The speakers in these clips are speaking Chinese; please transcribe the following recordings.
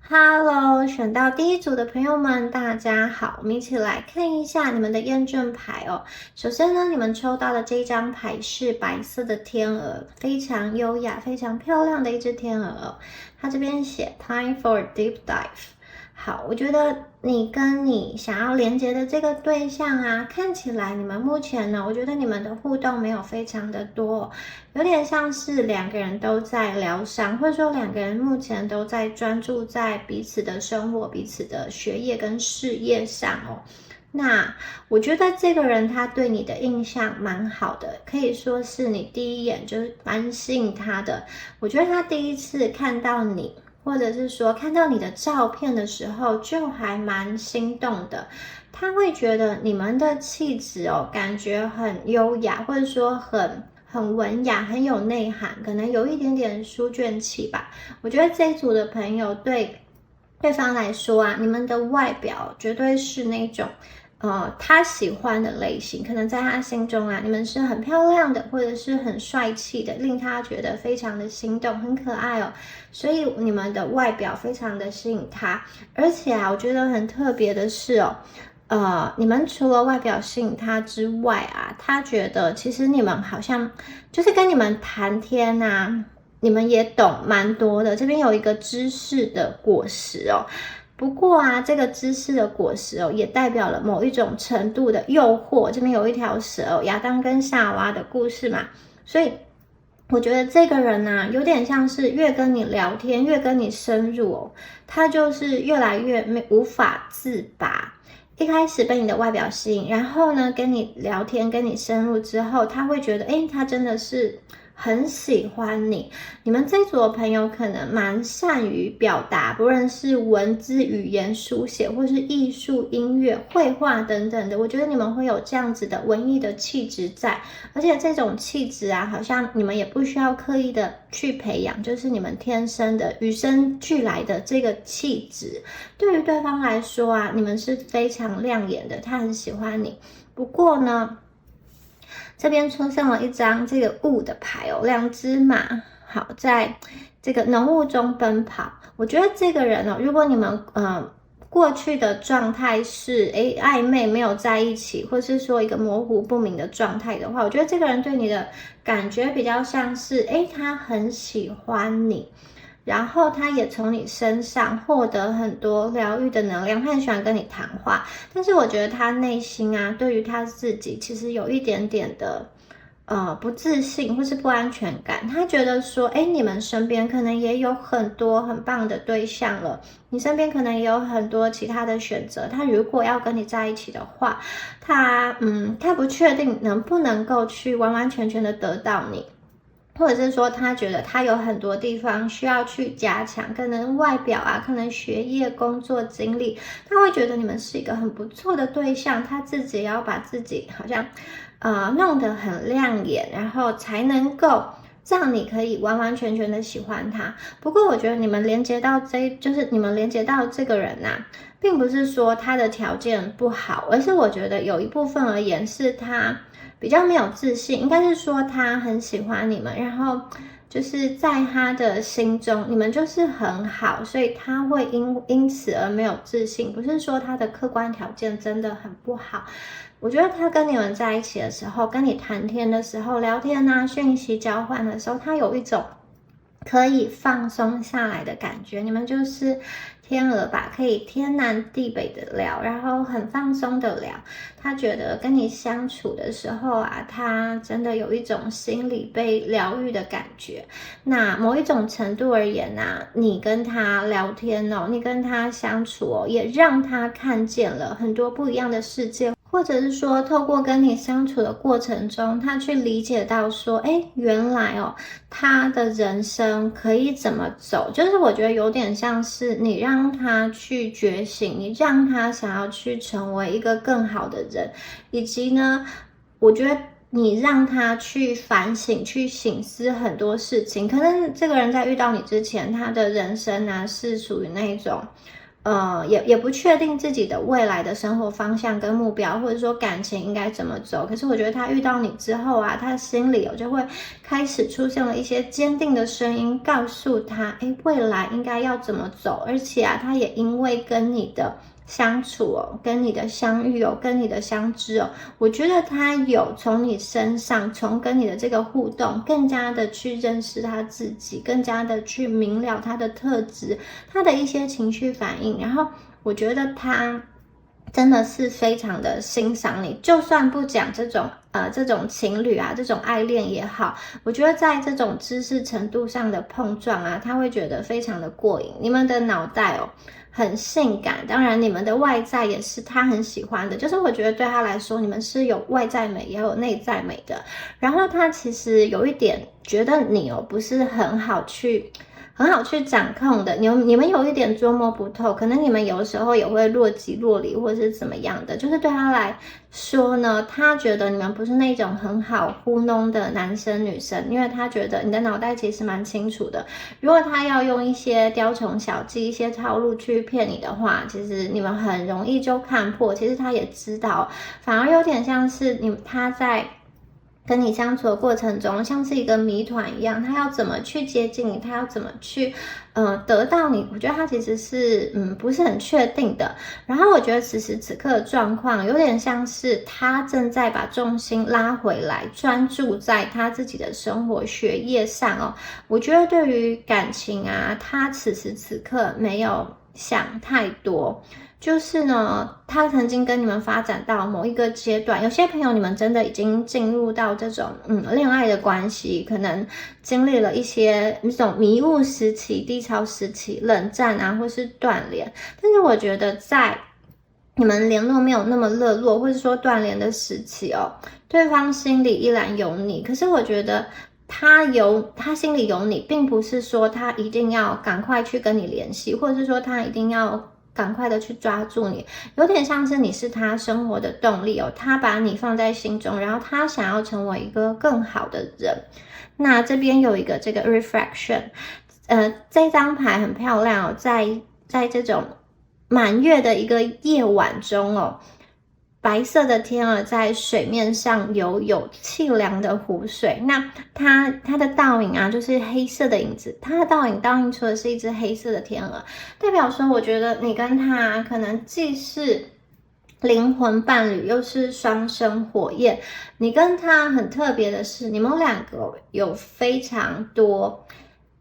Hello，选到第一组的朋友们，大家好，我们一起来看一下你们的验证牌哦。首先呢，你们抽到的这一张牌是白色的天鹅，非常优雅、非常漂亮的一只天鹅哦。它这边写 Time for deep dive。好，我觉得你跟你想要连接的这个对象啊，看起来你们目前呢，我觉得你们的互动没有非常的多，有点像是两个人都在疗伤，或者说两个人目前都在专注在彼此的生活、彼此的学业跟事业上哦。那我觉得这个人他对你的印象蛮好的，可以说是你第一眼就是蛮吸引他的。我觉得他第一次看到你，或者是说看到你的照片的时候，就还蛮心动的。他会觉得你们的气质哦，感觉很优雅，或者说很文雅，很有内涵，可能有一点点书卷气吧。我觉得这一组的朋友对对方来说啊，你们的外表绝对是那种他喜欢的类型，可能在他心中啊，你们是很漂亮的，或者是很帅气的，令他觉得非常的心动，很可爱哦。所以你们的外表非常的吸引他，而且啊，我觉得很特别的是哦。你们除了外表吸引他之外啊，他觉得其实你们好像就是跟你们谈天啊，你们也懂蛮多的。这边有一个知识的果实哦，不过啊，这个知识的果实哦，也代表了某一种程度的诱惑。这边有一条蛇哦，亚当跟夏娃的故事嘛，所以我觉得这个人啊，有点像是越跟你聊天，越跟你深入哦，他就是越来越无法自拔。一开始被你的外表吸引，然后呢，跟你聊天，跟你深入之后，他会觉得，诶，他真的是很喜欢你。你们这组的朋友可能蛮善于表达，不论是文字、语言、书写，或是艺术、音乐、绘画等等的。我觉得你们会有这样子的文艺的气质在，而且这种气质啊，好像你们也不需要刻意的去培养，就是你们天生的与生俱来的这个气质。对于对方来说啊，你们是非常亮眼的，他很喜欢你。不过呢，这边出现了一张这个雾的牌哦，两只马，好，在这个浓雾中奔跑。我觉得这个人哦，如果你们过去的状态是暧昧没有在一起，或是说一个模糊不明的状态的话，我觉得这个人对你的感觉比较像是他很喜欢你。然后他也从你身上获得很多疗愈的能量，他很喜欢跟你谈话，但是我觉得他内心啊，对于他自己其实有一点点的不自信或是不安全感。他觉得说，你们身边可能也有很多很棒的对象了，你身边可能也有很多其他的选择。他如果要跟你在一起的话，他不确定能不能够去完完全全的得到你。或者是说他觉得他有很多地方需要去加强，可能外表啊，可能学业、工作经历，他会觉得你们是一个很不错的对象，他自己也要把自己好像弄得很亮眼，然后才能够让你可以完完全全的喜欢他。不过我觉得你们连接到就是你们连接到这个人啊，并不是说他的条件不好，而是我觉得有一部分而言是他比较没有自信，应该是说他很喜欢你们，然后就是在他的心中你们就是很好，所以他会因此而没有自信，不是说他的客观条件真的很不好。我觉得他跟你们在一起的时候，跟你谈天的时候，聊天啊，讯息交换的时候，他有一种可以放松下来的感觉。你们就是天鹅吧，可以天南地北的聊，然后很放松的聊。他觉得跟你相处的时候啊，他真的有一种心理被疗愈的感觉。那某一种程度而言啊，你跟他聊天哦，你跟他相处哦，也让他看见了很多不一样的世界。或者是说，透过跟你相处的过程中，他去理解到说，原来哦，他的人生可以怎么走？就是我觉得有点像是你让他去觉醒，你让他想要去成为一个更好的人，以及呢，我觉得你让他去反省、去省思很多事情。可能这个人在遇到你之前，他的人生啊是属于那一种也不确定自己的未来的生活方向跟目标，或者说感情应该怎么走。可是我觉得他遇到你之后啊，他心里就会开始出现了一些坚定的声音，告诉他，未来应该要怎么走。而且啊，他也因为跟你的相处跟你的相遇跟你的相知我觉得他有从你身上，从跟你的这个互动，更加的去认识他自己，更加的去明了他的特质，他的一些情绪反应。然后我觉得他真的是非常的欣赏你，就算不讲这种情侣啊，这种爱恋也好，我觉得在这种知识程度上的碰撞啊，他会觉得非常的过瘾。你们的脑袋很性感，当然你们的外在也是他很喜欢的，就是我觉得对他来说，你们是有外在美也有内在美的。然后他其实有一点觉得你不是很好去掌控的，你们有一点捉摸不透，可能你们有时候也会若即若离，或者是怎么样的。就是对他来说呢，他觉得你们不是那种很好糊弄的男生女生，因为他觉得你的脑袋其实蛮清楚的。如果他要用一些雕虫小技、一些套路去骗你的话，其实你们很容易就看破。其实他也知道，反而有点像是他在跟你相处的过程中，像是一个谜团一样，他要怎么去接近你，他要怎么去得到你，我觉得他其实是不是很确定的。然后我觉得此时此刻的状况有点像是他正在把重心拉回来，专注在他自己的生活学业上我觉得对于感情啊，他此时此刻没有想太多。就是呢，他曾经跟你们发展到某一个阶段，有些朋友你们真的已经进入到这种恋爱的关系，可能经历了一些那种迷雾时期、低潮时期、冷战啊，或是断联。但是我觉得在你们联络没有那么热络，或者说断联的时期对方心里依然有你。可是我觉得他心里有你，并不是说他一定要赶快去跟你联系，或者是说他一定要赶快的去抓住你，有点像是你是他生活的动力他把你放在心中，然后他想要成为一个更好的人。那这边有一个这个 reflection，这张牌很漂亮在这种满月的一个夜晚中白色的天鹅在水面上游，有沁凉的湖水。那它的倒影啊，就是黑色的影子。它的倒映出的是一只黑色的天鹅，代表说，我觉得你跟他可能既是灵魂伴侣，又是双生火焰。你跟他很特别的是，你们两个有非常多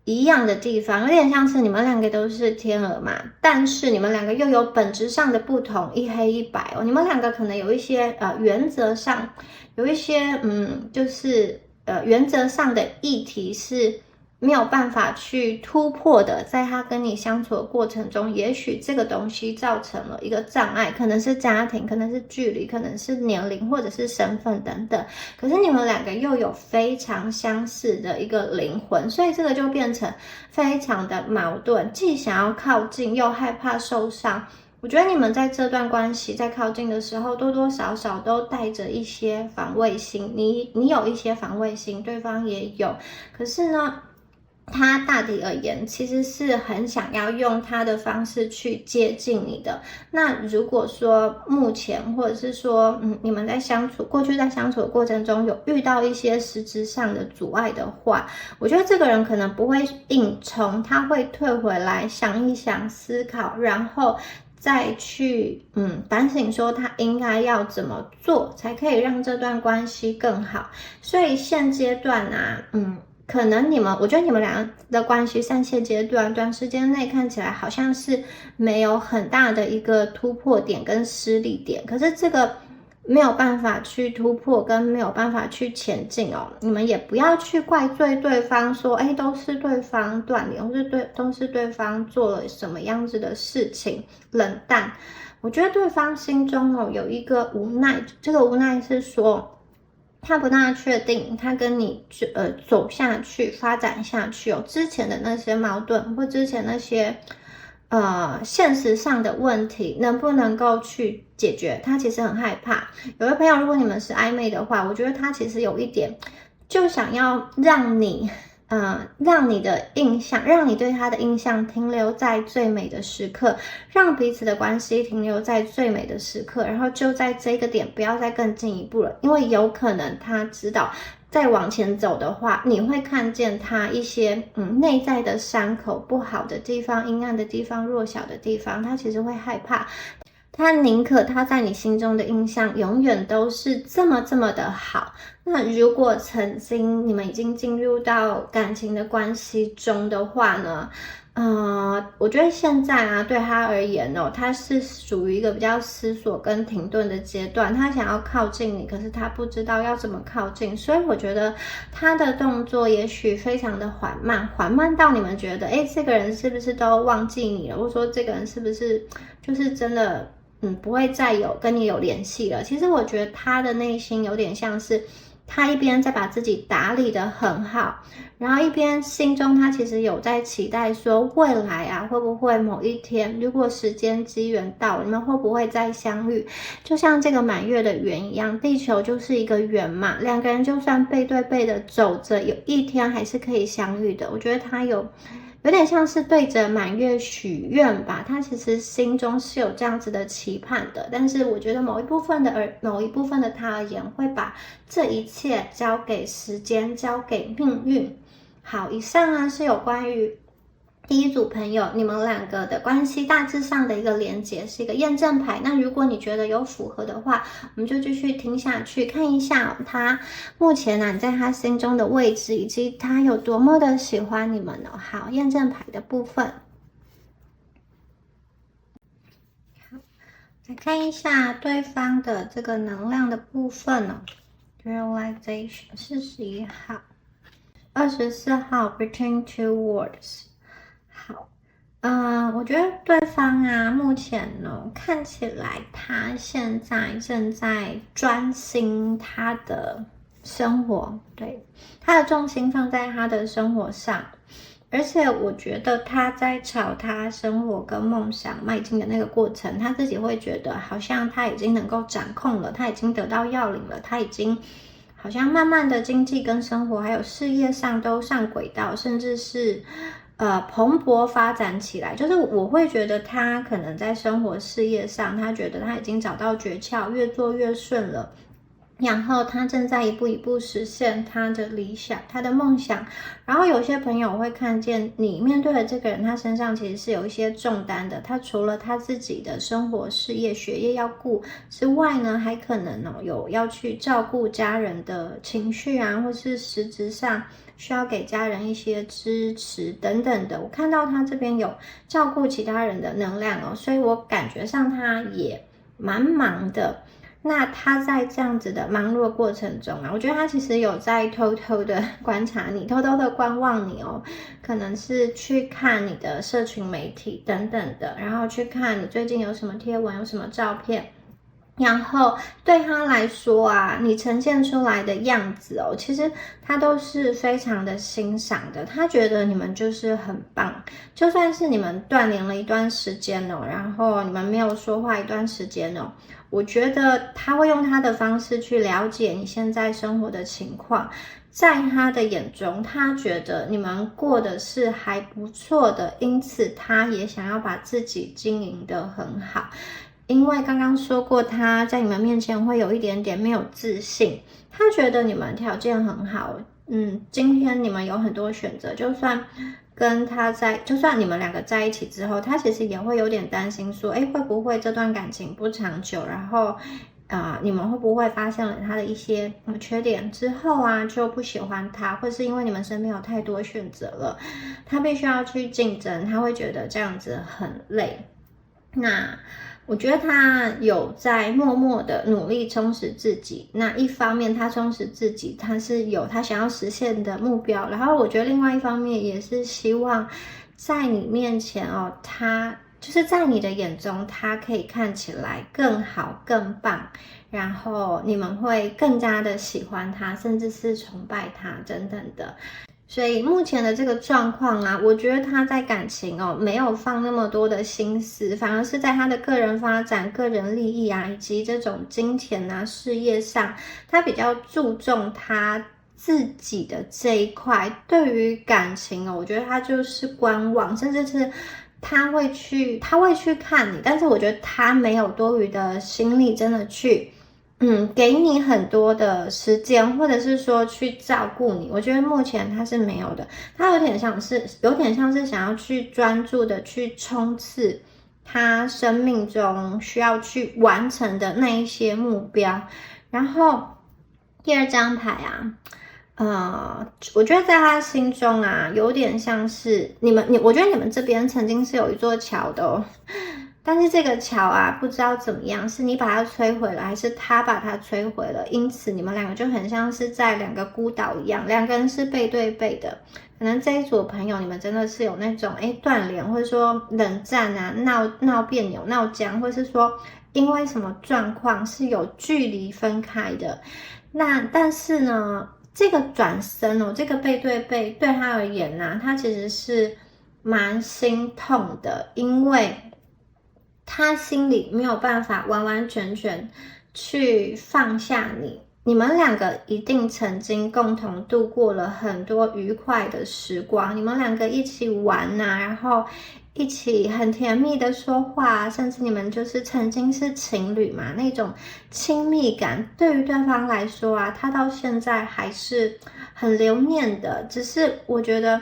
一样的地方，有点像是你们两个都是天鹅嘛，但是你们两个又有本质上的不同，一黑一白你们两个可能有一些原则上有一些就是原则上的议题是没有办法去突破的。在他跟你相处的过程中，也许这个东西造成了一个障碍，可能是家庭，可能是距离，可能是年龄，或者是身份等等。可是你们两个又有非常相似的一个灵魂，所以这个就变成非常的矛盾，既想要靠近，又害怕受伤。我觉得你们在这段关系在靠近的时候，多多少少都带着一些防卫心，你有一些防卫心，对方也有。可是呢，他大体而言其实是很想要用他的方式去接近你的。那如果说目前或者是说你们过去在相处的过程中有遇到一些实质上的阻碍的话，我觉得这个人可能不会硬冲，他会退回来想一想，思考，然后再去反省说他应该要怎么做才可以让这段关系更好。所以现阶段啊可能我觉得你们两个的关系在现阶段短时间内看起来好像是没有很大的一个突破点跟施力点，可是这个没有办法去突破跟没有办法去前进你们也不要去怪罪对方说都是对方断联，或是都是对方做了什么样子的事情冷淡。我觉得对方心中有一个无奈，这个无奈是说他不大确定他跟你走下去发展下去之前的那些矛盾或之前那些现实上的问题能不能够去解决，他其实很害怕。有的朋友如果你们是暧昧的话，我觉得他其实有一点就想要让你让你的印象，让你对他的印象停留在最美的时刻，让彼此的关系停留在最美的时刻，然后就在这个点不要再更进一步了，因为有可能他知道再往前走的话，你会看见他一些内在的伤口、不好的地方、阴暗的地方、弱小的地方，他其实会害怕。他宁可他在你心中的印象永远都是这么的好。那如果曾经你们已经进入到感情的关系中的话呢，我觉得现在啊，对他而言哦，他是属于一个比较思索跟停顿的阶段。他想要靠近你，可是他不知道要怎么靠近，所以我觉得他的动作也许非常的缓慢，缓慢到你们觉得，这个人是不是都忘记你了，或者说这个人是不是就是真的不会再有跟你有联系了。其实我觉得他的内心有点像是他一边在把自己打理得很好，然后一边心中他其实有在期待说未来啊，会不会某一天如果时间机缘到，你们会不会再相遇。就像这个满月的圆一样，地球就是一个圆嘛，两个人就算背对背的走着，有一天还是可以相遇的。我觉得他有点像是对着满月许愿吧，他其实心中是有这样子的期盼的，但是我觉得某一部分的他而言，会把这一切交给时间，交给命运。好，以上呢是有关于第一组朋友你们两个的关系大致上的一个连结，是一个验证牌。那如果你觉得有符合的话，我们就继续听下去，看一下他目前你在他心中的位置，以及他有多么的喜欢你们哦。好，验证牌的部分，好，来看一下对方的这个能量的部分哦。Realization 41号，24号 Between Two Worlds。好，我觉得对方啊，目前呢看起来他现在正在专心他的生活，对，他的重心放在他的生活上，而且我觉得他在朝他生活跟梦想迈进的那个过程，他自己会觉得好像他已经能够掌控了，他已经得到要领了，他已经好像慢慢的经济跟生活还有事业上都上轨道，甚至是蓬勃发展起来。就是我会觉得他可能在生活事业上，他觉得他已经找到诀窍，越做越顺了，然后他正在一步一步实现他的理想，他的梦想。然后有些朋友会看见你面对的这个人，他身上其实是有一些重担的，他除了他自己的生活事业学业要顾之外呢，还可能有要去照顾家人的情绪啊，或是实质上需要给家人一些支持等等的。我看到他这边有照顾其他人的能量哦，所以我感觉上他也蛮忙的。那他在这样子的忙碌的过程中啊，我觉得他其实有在偷偷的观察你，偷偷的观望你哦，可能是去看你的社群媒体等等的，然后去看你最近有什么贴文，有什么照片。然后对他来说啊，你呈现出来的样子哦，其实他都是非常的欣赏的。他觉得你们就是很棒，就算是你们断联了一段时间哦，然后你们没有说话一段时间哦，我觉得他会用他的方式去了解你现在生活的情况。在他的眼中，他觉得你们过的是还不错的，因此他也想要把自己经营得很好。因为刚刚说过，他在你们面前会有一点点没有自信，他觉得你们条件很好，今天你们有很多选择，就算你们两个在一起之后，他其实也会有点担心说，会不会这段感情不长久，然后你们会不会发现了他的一些缺点之后啊，就不喜欢他，或是因为你们身边有太多选择了，他必须要去竞争，他会觉得这样子很累。那我觉得他有在默默的努力充实自己，那一方面他充实自己，他是有他想要实现的目标，然后我觉得另外一方面也是希望在你面前哦，他就是在你的眼中，他可以看起来更好更棒，然后你们会更加的喜欢他，甚至是崇拜他等等的。所以目前的这个状况啊，我觉得他在感情没有放那么多的心思，反而是在他的个人发展、个人利益啊，以及这种金钱啊、事业上，他比较注重他自己的这一块，对于感情哦，我觉得他就是观望，甚至是他会去看你，但是我觉得他没有多余的心力真的去给你很多的时间，或者是说去照顾你，我觉得目前他是没有的。他有点像是想要去专注的去冲刺他生命中需要去完成的那一些目标。然后第二张牌我觉得在他心中有点像是我觉得你们这边曾经是有一座桥的哦。但是这个桥不知道怎么样，是你把它摧毁了，还是他把它摧毁了？因此你们两个就很像是在两个孤岛一样，两个人是背对背的。可能这一组朋友，你们真的是有那种断联，或者说冷战闹别扭、闹僵，或是说因为什么状况是有距离分开的。但是呢，这个转身这个背对背对他而言他其实是蛮心痛的，因为他心里没有办法完完全全去放下你。你们两个一定曾经共同度过了很多愉快的时光，你们两个一起玩然后一起很甜蜜的说话，甚至你们就是曾经是情侣嘛，那种亲密感对于对方来说他到现在还是很留念的。只是我觉得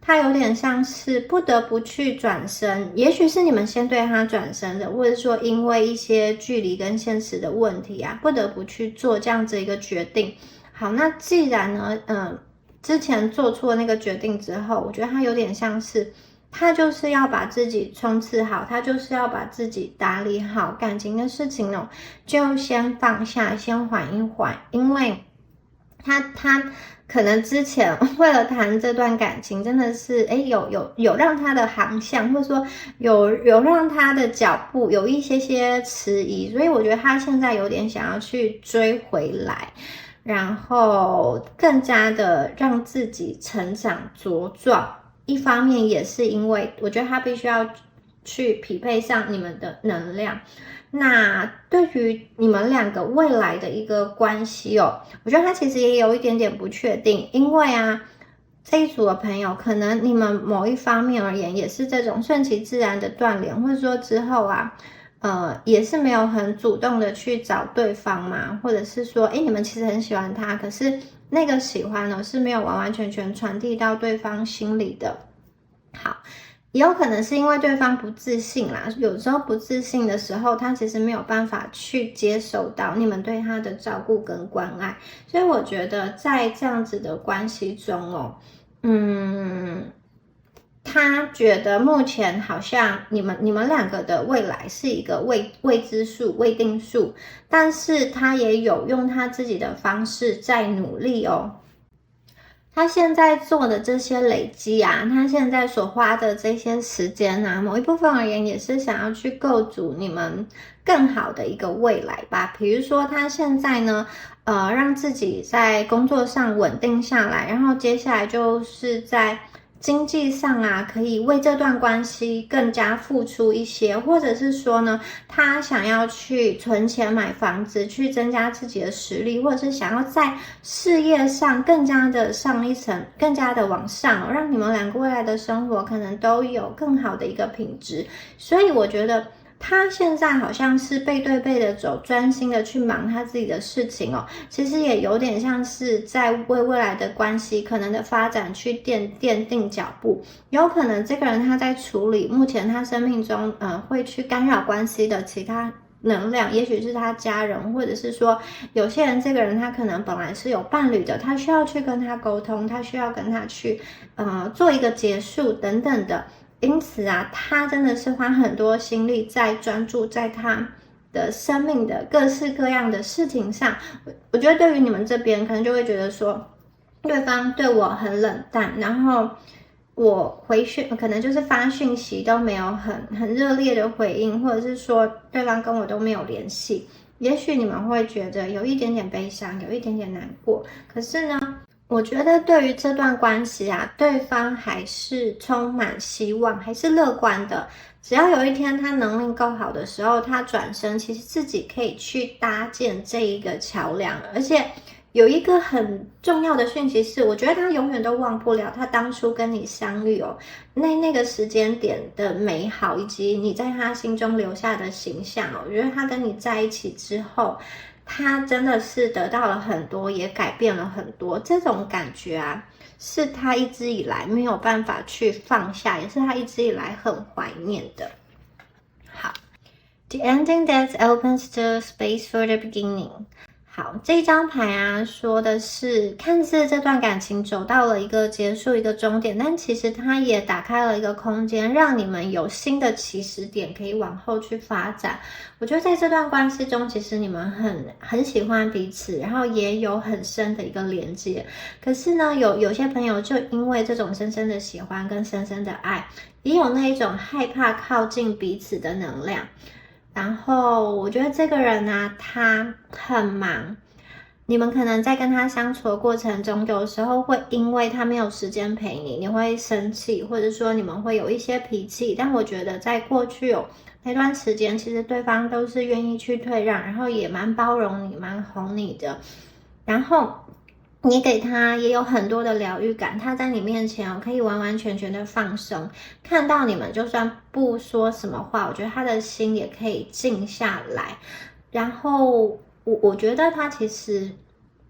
他有点像是不得不去转身，也许是你们先对他转身的，或者说因为一些距离跟现实的问题不得不去做这样子一个决定。好，那既然呢之前做出了那个决定之后，我觉得他有点像是他就是要把自己冲刺好，他就是要把自己打理好，感情的事情就先放下，先缓一缓。因为他可能之前为了谈这段感情，真的是有让他的航向，或者说有让他的脚步有一些迟疑，所以我觉得他现在有点想要去追回来，然后更加的让自己成长茁壮。一方面也是因为我觉得他必须要去匹配上你们的能量。那对于你们两个未来的一个关系我觉得他其实也有一点点不确定。因为这一组的朋友，可能你们某一方面而言也是这种顺其自然的断联，或者说之后也是没有很主动的去找对方嘛，或者是说你们其实很喜欢他，可是那个喜欢呢是没有完完全全传递到对方心里的。好，也有可能是因为对方不自信啦，有时候不自信的时候，他其实没有办法去接受到你们对他的照顾跟关爱。所以我觉得在这样子的关系中他觉得目前好像你们两个的未来是一个未知数、未定数，但是他也有用他自己的方式在努力他现在做的这些累积他现在所花的这些时间某一部分而言也是想要去构筑你们更好的一个未来吧。比如说他现在呢让自己在工作上稳定下来，然后接下来就是在经济上可以为这段关系更加付出一些，或者是说呢，他想要去存钱买房子，去增加自己的实力，或者是想要在事业上更加的上一层，更加的往上让你们两个未来的生活可能都有更好的一个品质。所以我觉得他现在好像是背对背的走，专心的去忙他自己的事情其实也有点像是在为未来的关系可能的发展去奠定脚步。有可能这个人他在处理目前他生命中会去干扰关系的其他能量，也许是他家人，或者是说有些人这个人他可能本来是有伴侣的，他需要去跟他沟通，他需要跟他去做一个结束等等的。因此他真的是花很多心力在专注在他的生命的各式各样的事情上。我觉得对于你们这边可能就会觉得说，对方对我很冷淡，然后我回讯可能就是发讯息都没有很热烈的回应，或者是说对方跟我都没有联系。也许你们会觉得有一点点悲伤，有一点点难过，可是呢我觉得对于这段关系对方还是充满希望，还是乐观的。只要有一天他能力够好的时候，他转身其实自己可以去搭建这一个桥梁。而且有一个很重要的讯息是，我觉得他永远都忘不了他当初跟你相遇哦，那个时间点的美好，以及你在他心中留下的形象哦。我觉得他跟你在一起之后，他真的是得到了很多，也改变了很多。这种感觉啊，是他一直以来没有办法去放下，也是他一直以来很怀念的。好。The ending that opens the space for the beginning。好，这张牌啊，说的是看似这段感情走到了一个结束、一个终点，但其实它也打开了一个空间，让你们有新的起始点可以往后去发展。我觉得在这段关系中，其实你们很喜欢彼此，然后也有很深的一个连接。可是呢，有些朋友就因为这种深深的喜欢跟深深的爱，也有那一种害怕靠近彼此的能量。然后我觉得这个人呢，他很忙，你们可能在跟他相处的过程中，有时候会因为他没有时间陪你，你会生气，或者说你们会有一些脾气。但我觉得在过去那段时间，其实对方都是愿意去退让，然后也蛮包容你，蛮哄你的。然后你给他也有很多的疗愈感，他在你面前可以完完全全的放松，看到你们就算不说什么话，我觉得他的心也可以静下来。然后我觉得他其实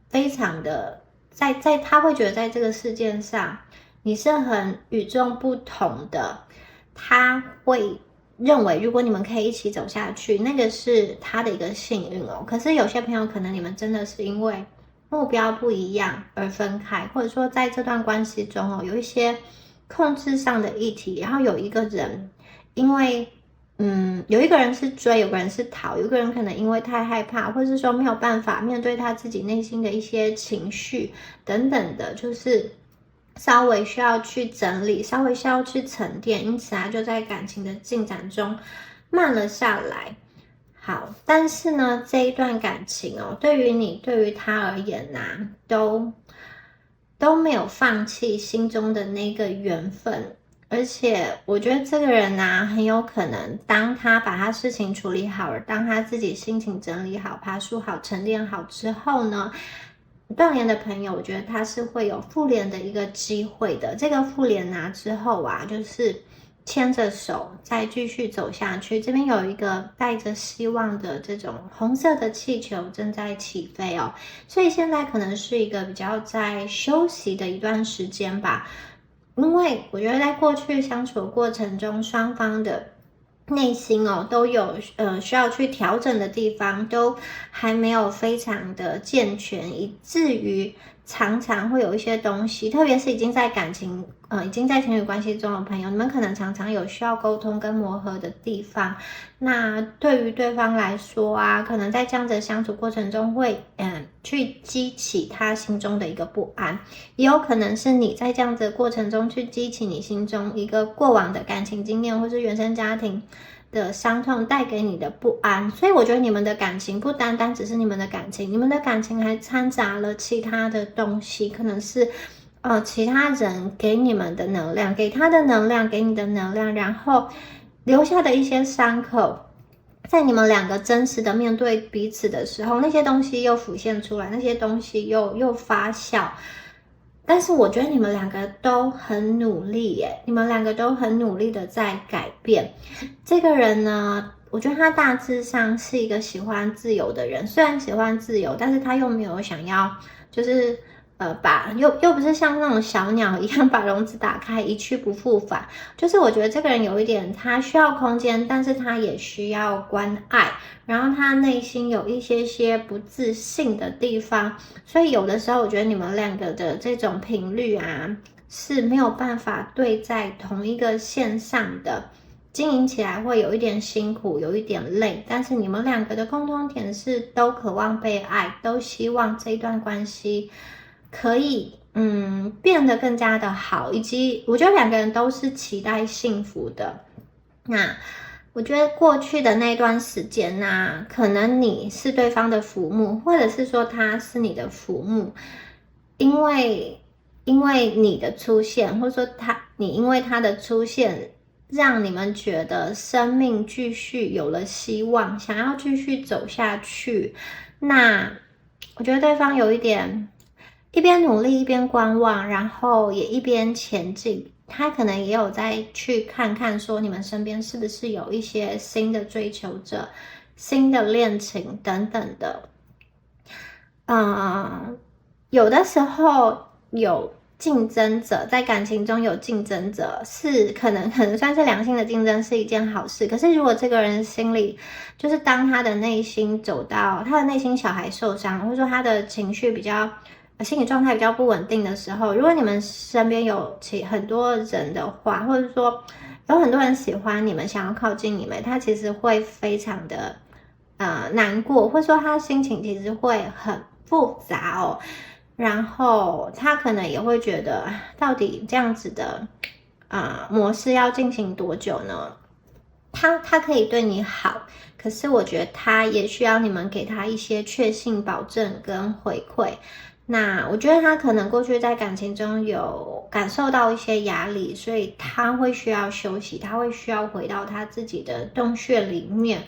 非常的在他会觉得在这个世界上你是很与众不同的，他会认为如果你们可以一起走下去，那个是他的一个幸运哦。可是有些朋友可能你们真的是因为目标不一样而分开，或者说在这段关系中有一些控制上的议题，然后有一个人因为有一个人是追，有个人是逃，有一个人可能因为太害怕，或者是说没有办法面对他自己内心的一些情绪等等的，就是稍微需要去整理，稍微需要去沉淀，因此就在感情的进展中慢了下来。好，但是呢，这一段感情对于你，对于他而言都没有放弃心中的那个缘分。而且我觉得这个人很有可能当他把他事情处理好了，当他自己心情整理好、爬梳好、沉淀好之后呢，断联的朋友，我觉得他是会有复联的一个机会的。这个复联之后就是牵着手再继续走下去。这边有一个带着希望的这种红色的气球正在起飞所以现在可能是一个比较在休息的一段时间吧。因为我觉得在过去相处的过程中，双方的内心都有需要去调整的地方，都还没有非常的健全，以至于常常会有一些东西，特别是已经在已经在情侣关系中的朋友，你们可能常常有需要沟通跟磨合的地方。那对于对方来说可能在这样子的相处过程中会去激起他心中的一个不安，也有可能是你在这样子的过程中去激起你心中一个过往的感情经验，或是原生家庭的伤痛带给你的不安。所以我觉得你们的感情不单单只是你们的感情，你们的感情还掺杂了其他的东西，可能是其他人给你们的能量，给他的能量，给你的能量，然后留下的一些伤口，在你们两个真实的面对彼此的时候，那些东西又浮现出来，那些东西又发酵。但是我觉得你们两个都很努力耶，你们两个都很努力的在改变。这个人呢，我觉得他大致上是一个喜欢自由的人，虽然喜欢自由，但是他又没有想要就是又不是像那种小鸟一样把笼子打开一去不复返。就是我觉得这个人有一点，他需要空间，但是他也需要关爱，然后他内心有一些不自信的地方，所以有的时候我觉得你们两个的这种频率是没有办法对在同一个线上的，经营起来会有一点辛苦，有一点累，但是你们两个的共同点是都渴望被爱，都希望这一段关系可以变得更加的好，以及我觉得两个人都是期待幸福的。那我觉得过去的那段时间可能你是对方的浮木，或者是说他是你的浮木，因为你的出现，或者说你因为他的出现，让你们觉得生命继续有了希望，想要继续走下去。那我觉得对方有一点一边努力一边观望，然后也一边前进。他可能也有在去看看说你们身边是不是有一些新的追求者、新的恋情等等的。有的时候有竞争者，在感情中有竞争者，是可能算是良性的竞争，是一件好事。可是如果这个人心里，就是当他的内心走到他的内心小孩受伤，或者说他的情绪比较心理状态比较不稳定的时候，如果你们身边有很多人的话，或者说有很多人喜欢你们，想要靠近你们，他其实会非常的难过，或者说他心情其实会很复杂哦。然后他可能也会觉得，到底这样子的模式要进行多久呢？他可以对你好，可是我觉得他也需要你们给他一些确信保证跟回馈。那我觉得他可能过去在感情中有感受到一些压力，所以他会需要休息，他会需要回到他自己的洞穴里面。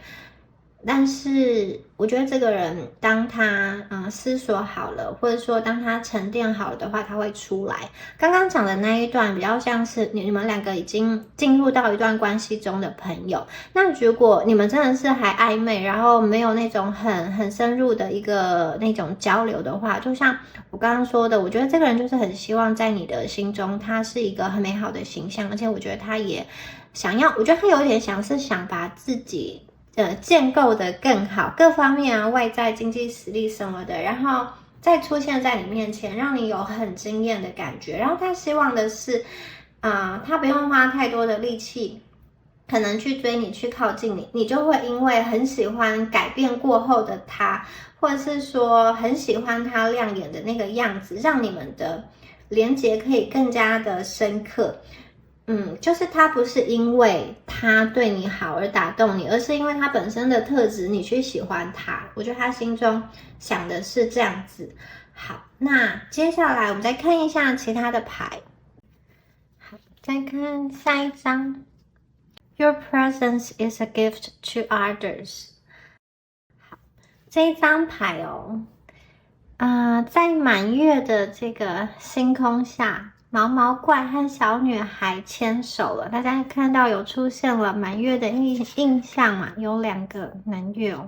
但是我觉得这个人当他思索好了，或者说当他沉淀好了的话，他会出来。刚刚讲的那一段比较像是你们两个已经进入到一段关系中的朋友。那如果你们真的是还暧昧，然后没有那种很深入的一个那种交流的话，就像我刚刚说的，我觉得这个人就是很希望在你的心中他是一个很美好的形象，而且我觉得他也想要，我觉得他有点想把自己建构的更好，各方面啊，外在经济实力什么的，然后再出现在你面前，让你有很惊艳的感觉。然后他希望的是，他不用花太多的力气，可能去追你，去靠近你，你就会因为很喜欢改变过后的他，或者是说很喜欢他亮眼的那个样子，让你们的连结可以更加的深刻。就是他不是因为他对你好而打动你，而是因为他本身的特质，你去喜欢他。我觉得他心中想的是这样子。好，那接下来我们再看一下其他的牌。好，再看下一张。Your presence is a gift to others。好，这一张牌哦，在满月的这个星空下。毛毛怪和小女孩牵手了，大家看到有出现了满月的印象嘛？有两个满月哦，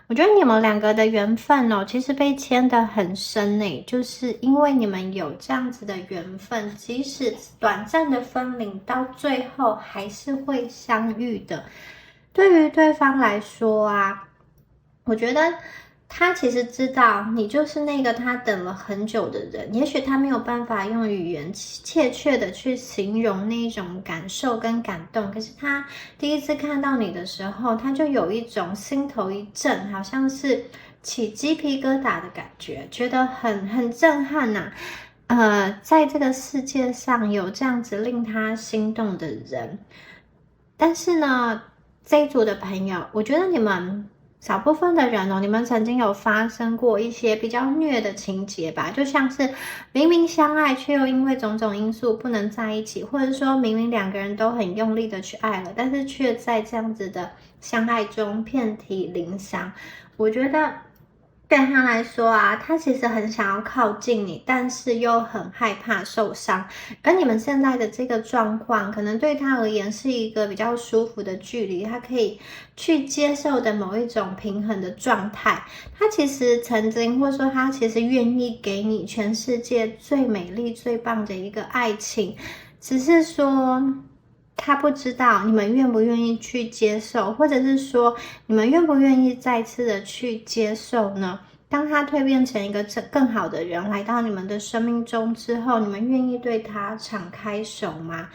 我觉得你们两个的缘分哦，其实被牵得很深呢，就是因为你们有这样子的缘分，即使短暂的分离，到最后还是会相遇的。对于对方来说啊，我觉得他其实知道你就是那个他等了很久的人，也许他没有办法用语言切的去形容那一种感受跟感动，可是他第一次看到你的时候，他就有一种心头一震，好像是起鸡皮疙瘩的感觉，觉得很震撼呐。在这个世界上有这样子令他心动的人，但是呢，这一组的朋友，我觉得你们少部分的人哦，你们曾经有发生过一些比较虐的情节吧？就像是明明相爱，却又因为种种因素不能在一起，或者说明明两个人都很用力的去爱了，但是却在这样子的相爱中遍体鳞伤。我觉得对他来说啊，他其实很想要靠近你，但是又很害怕受伤。而你们现在的这个状况，可能对他而言是一个比较舒服的距离，他可以去接受的某一种平衡的状态。他其实曾经，或者说他其实愿意给你全世界最美丽、最棒的一个爱情，只是说他不知道你们愿不愿意去接受，或者是说你们愿不愿意再次的去接受呢？当他蜕变成一个更好的人来到你们的生命中之后，你们愿意对他敞开手吗？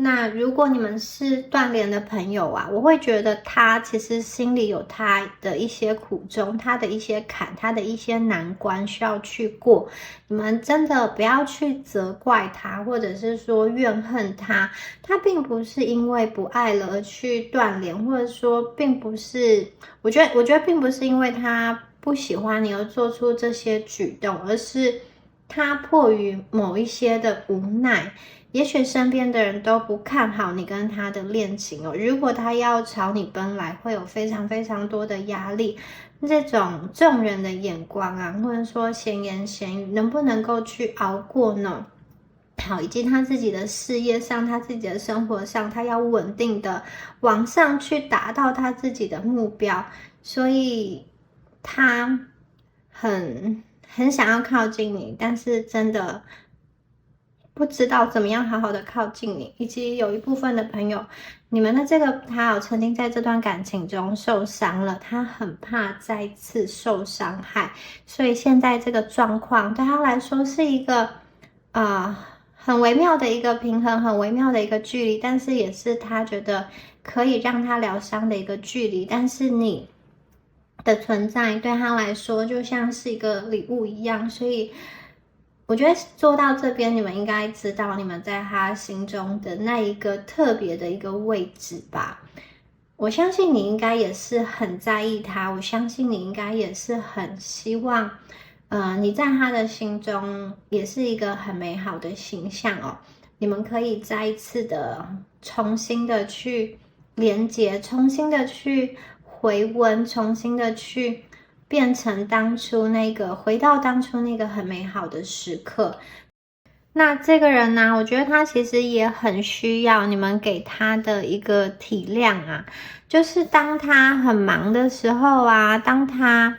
那如果你们是断联的朋友啊，我会觉得他其实心里有他的一些苦衷，他的一些坎，他的一些难关需要去过。你们真的不要去责怪他，或者是说怨恨他。他并不是因为不爱了而去断联，或者说并不是，我觉得并不是因为他不喜欢你而做出这些举动，而是他迫于某一些的无奈。也许身边的人都不看好你跟他的恋情哦。如果他要朝你奔来，会有非常非常多的压力。这种众人的眼光啊，或者说闲言闲语，能不能够去熬过呢？好，以及他自己的事业上，他自己的生活上，他要稳定的往上去达到他自己的目标，所以他很想要靠近你，但是真的不知道怎么样好好的靠近你。以及有一部分的朋友，你们的这个他有曾经在这段感情中受伤了，他很怕再次受伤害，所以现在这个状况对他来说是一个很微妙的一个平衡，很微妙的一个距离，但是也是他觉得可以让他疗伤的一个距离。但是你的存在对他来说就像是一个礼物一样，所以我觉得做到这边，你们应该知道你们在他心中的那一个特别的一个位置吧。我相信你应该也是很在意他，我相信你应该也是很希望你在他的心中也是一个很美好的形象哦。你们可以再一次的重新的去连接，重新的去回温，重新的去变成当初那个，回到当初那个很美好的时刻。那这个人呢，我觉得他其实也很需要你们给他的一个体谅啊，就是当他很忙的时候啊，当他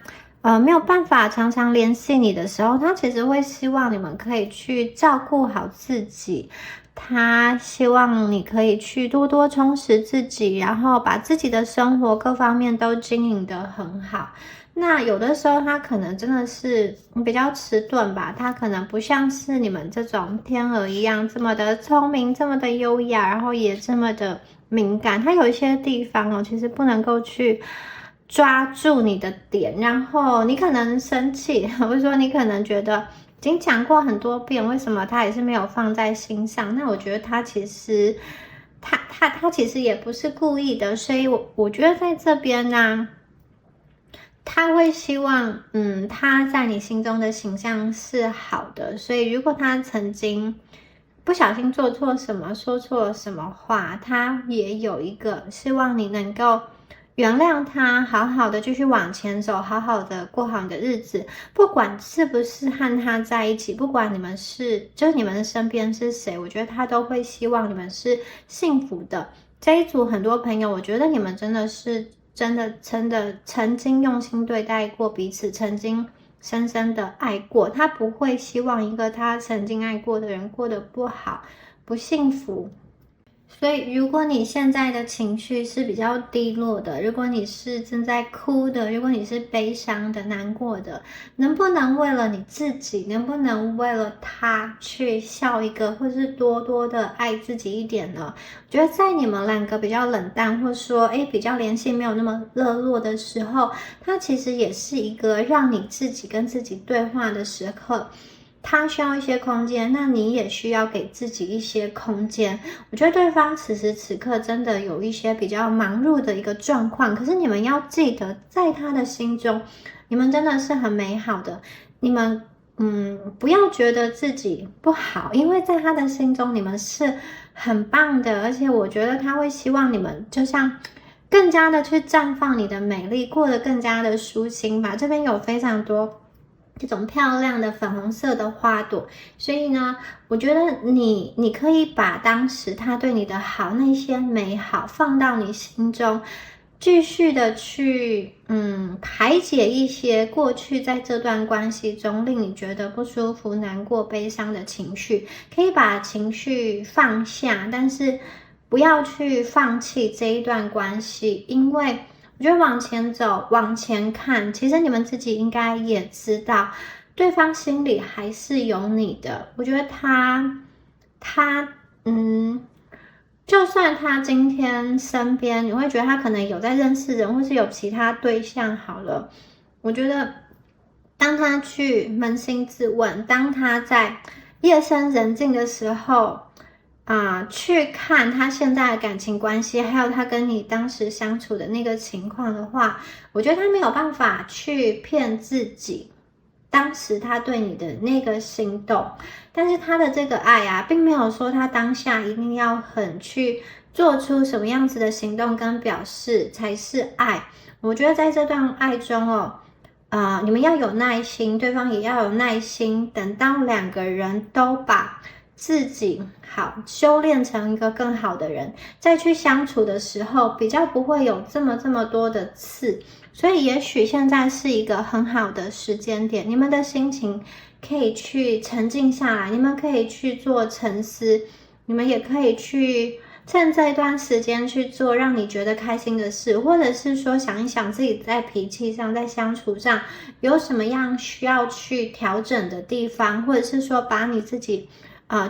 没有办法常常联系你的时候，他其实会希望你们可以去照顾好自己，他希望你可以去多多充实自己，然后把自己的生活各方面都经营得很好。那有的时候他可能真的是比较迟钝吧，他可能不像是你们这种天鹅一样这么的聪明，这么的优雅，然后也这么的敏感。他有一些地方哦，其实不能够去抓住你的点，然后你可能生气，或者说你可能觉得已经讲过很多遍，为什么他也是没有放在心上？那我觉得他其实他其实也不是故意的，所以我觉得在这边呢，他会希望，他在你心中的形象是好的，所以如果他曾经不小心做错什么，说错了什么话，他也有一个希望你能够原谅他，好好的继续往前走，好好的过好你的日子，不管是不是和他在一起，不管你们就是你们的身边是谁，我觉得他都会希望你们是幸福的。这一组很多朋友，我觉得你们真的曾经用心对待过彼此，曾经深深的爱过，他不会希望一个他曾经爱过的人过得不好、不幸福。所以如果你现在的情绪是比较低落的，如果你是正在哭的，如果你是悲伤的、难过的，能不能为了你自己，能不能为了他去笑一个，或是多多的爱自己一点呢？我觉得在你们两个比较冷淡，或说比较联系没有那么热络的时候，它其实也是一个让你自己跟自己对话的时刻。他需要一些空间，那你也需要给自己一些空间。我觉得对方此时此刻真的有一些比较忙碌的一个状况，可是你们要记得，在他的心中，你们真的是很美好的。你们不要觉得自己不好，因为在他的心中，你们是很棒的，而且我觉得他会希望你们就像更加的去绽放你的美丽，过得更加的舒心吧。这边有非常多这种漂亮的粉红色的花朵，所以呢，我觉得你可以把当时他对你的好，那些美好放到你心中，继续的去排解一些过去在这段关系中令你觉得不舒服、难过、悲伤的情绪，可以把情绪放下，但是不要去放弃这一段关系，因为我觉得往前走，往前看，其实你们自己应该也知道，对方心里还是有你的。我觉得就算他今天身边，你会觉得他可能有在认识人，或是有其他对象好了。我觉得，当他去扪心自问，当他在夜深人静的时候，去看他现在的感情关系，还有他跟你当时相处的那个情况的话，我觉得他没有办法去骗自己，当时他对你的那个心动，但是他的这个爱啊，并没有说他当下一定要很去做出什么样子的行动跟表示才是爱。我觉得在这段爱中哦，你们要有耐心，对方也要有耐心，等到两个人都把自己好修炼成一个更好的人，再去相处的时候，比较不会有这么多的刺。所以也许现在是一个很好的时间点，你们的心情可以去沉静下来，你们可以去做沉思，你们也可以去趁这一段时间去做让你觉得开心的事，或者是说想一想自己在脾气上，在相处上有什么样需要去调整的地方，或者是说把你自己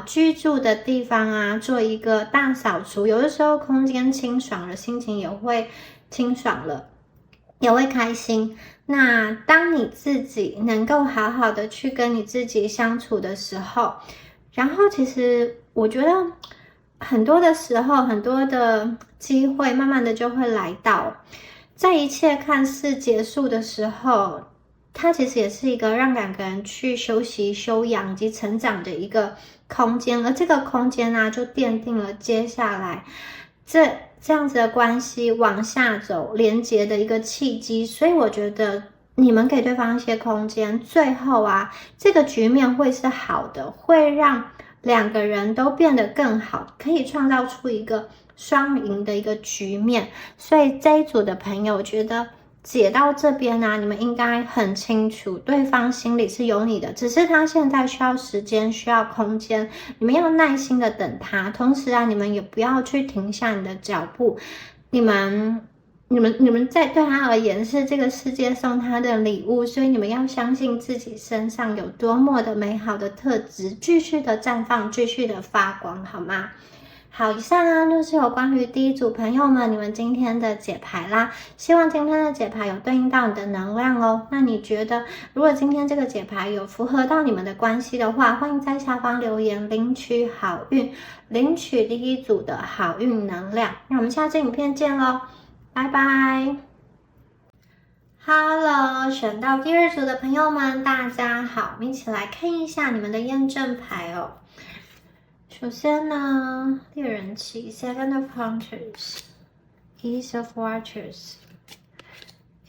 居住的地方啊做一个大扫除，有的时候空间清爽了，心情也会清爽了，也会开心。那当你自己能够好好的去跟你自己相处的时候，然后其实我觉得很多的时候，很多的机会慢慢的就会来到，在一切看似结束的时候，它其实也是一个让两个人去休息、休养以及成长的一个空间，而这个空间呢，就奠定了接下来这样子的关系往下走连接的一个契机。所以我觉得你们给对方一些空间，最后啊，这个局面会是好的，会让两个人都变得更好，可以创造出一个双赢的一个局面。所以这一组的朋友，我觉得解到这边啊，你们应该很清楚，对方心里是有你的，只是他现在需要时间，需要空间，你们要耐心的等他。同时啊，你们也不要去停下你的脚步，你们在对他而言是这个世界送他的礼物，所以你们要相信自己身上有多么的美好的特质，继续的绽放，继续的发光，好吗？好，以上呢就是有关于第一组朋友们你们今天的解牌啦，希望今天的解牌有对应到你的能量哦。那你觉得如果今天这个解牌有符合到你们的关系的话，欢迎在下方留言领取好运，领取第一组的好运能量。那我们下次影片见咯，拜拜。Hello， 选到第二组的朋友们大家好，我们一起来看一下你们的验证牌哦。首先呢，猎人七 Seven of Pentacles, Ace of Waters,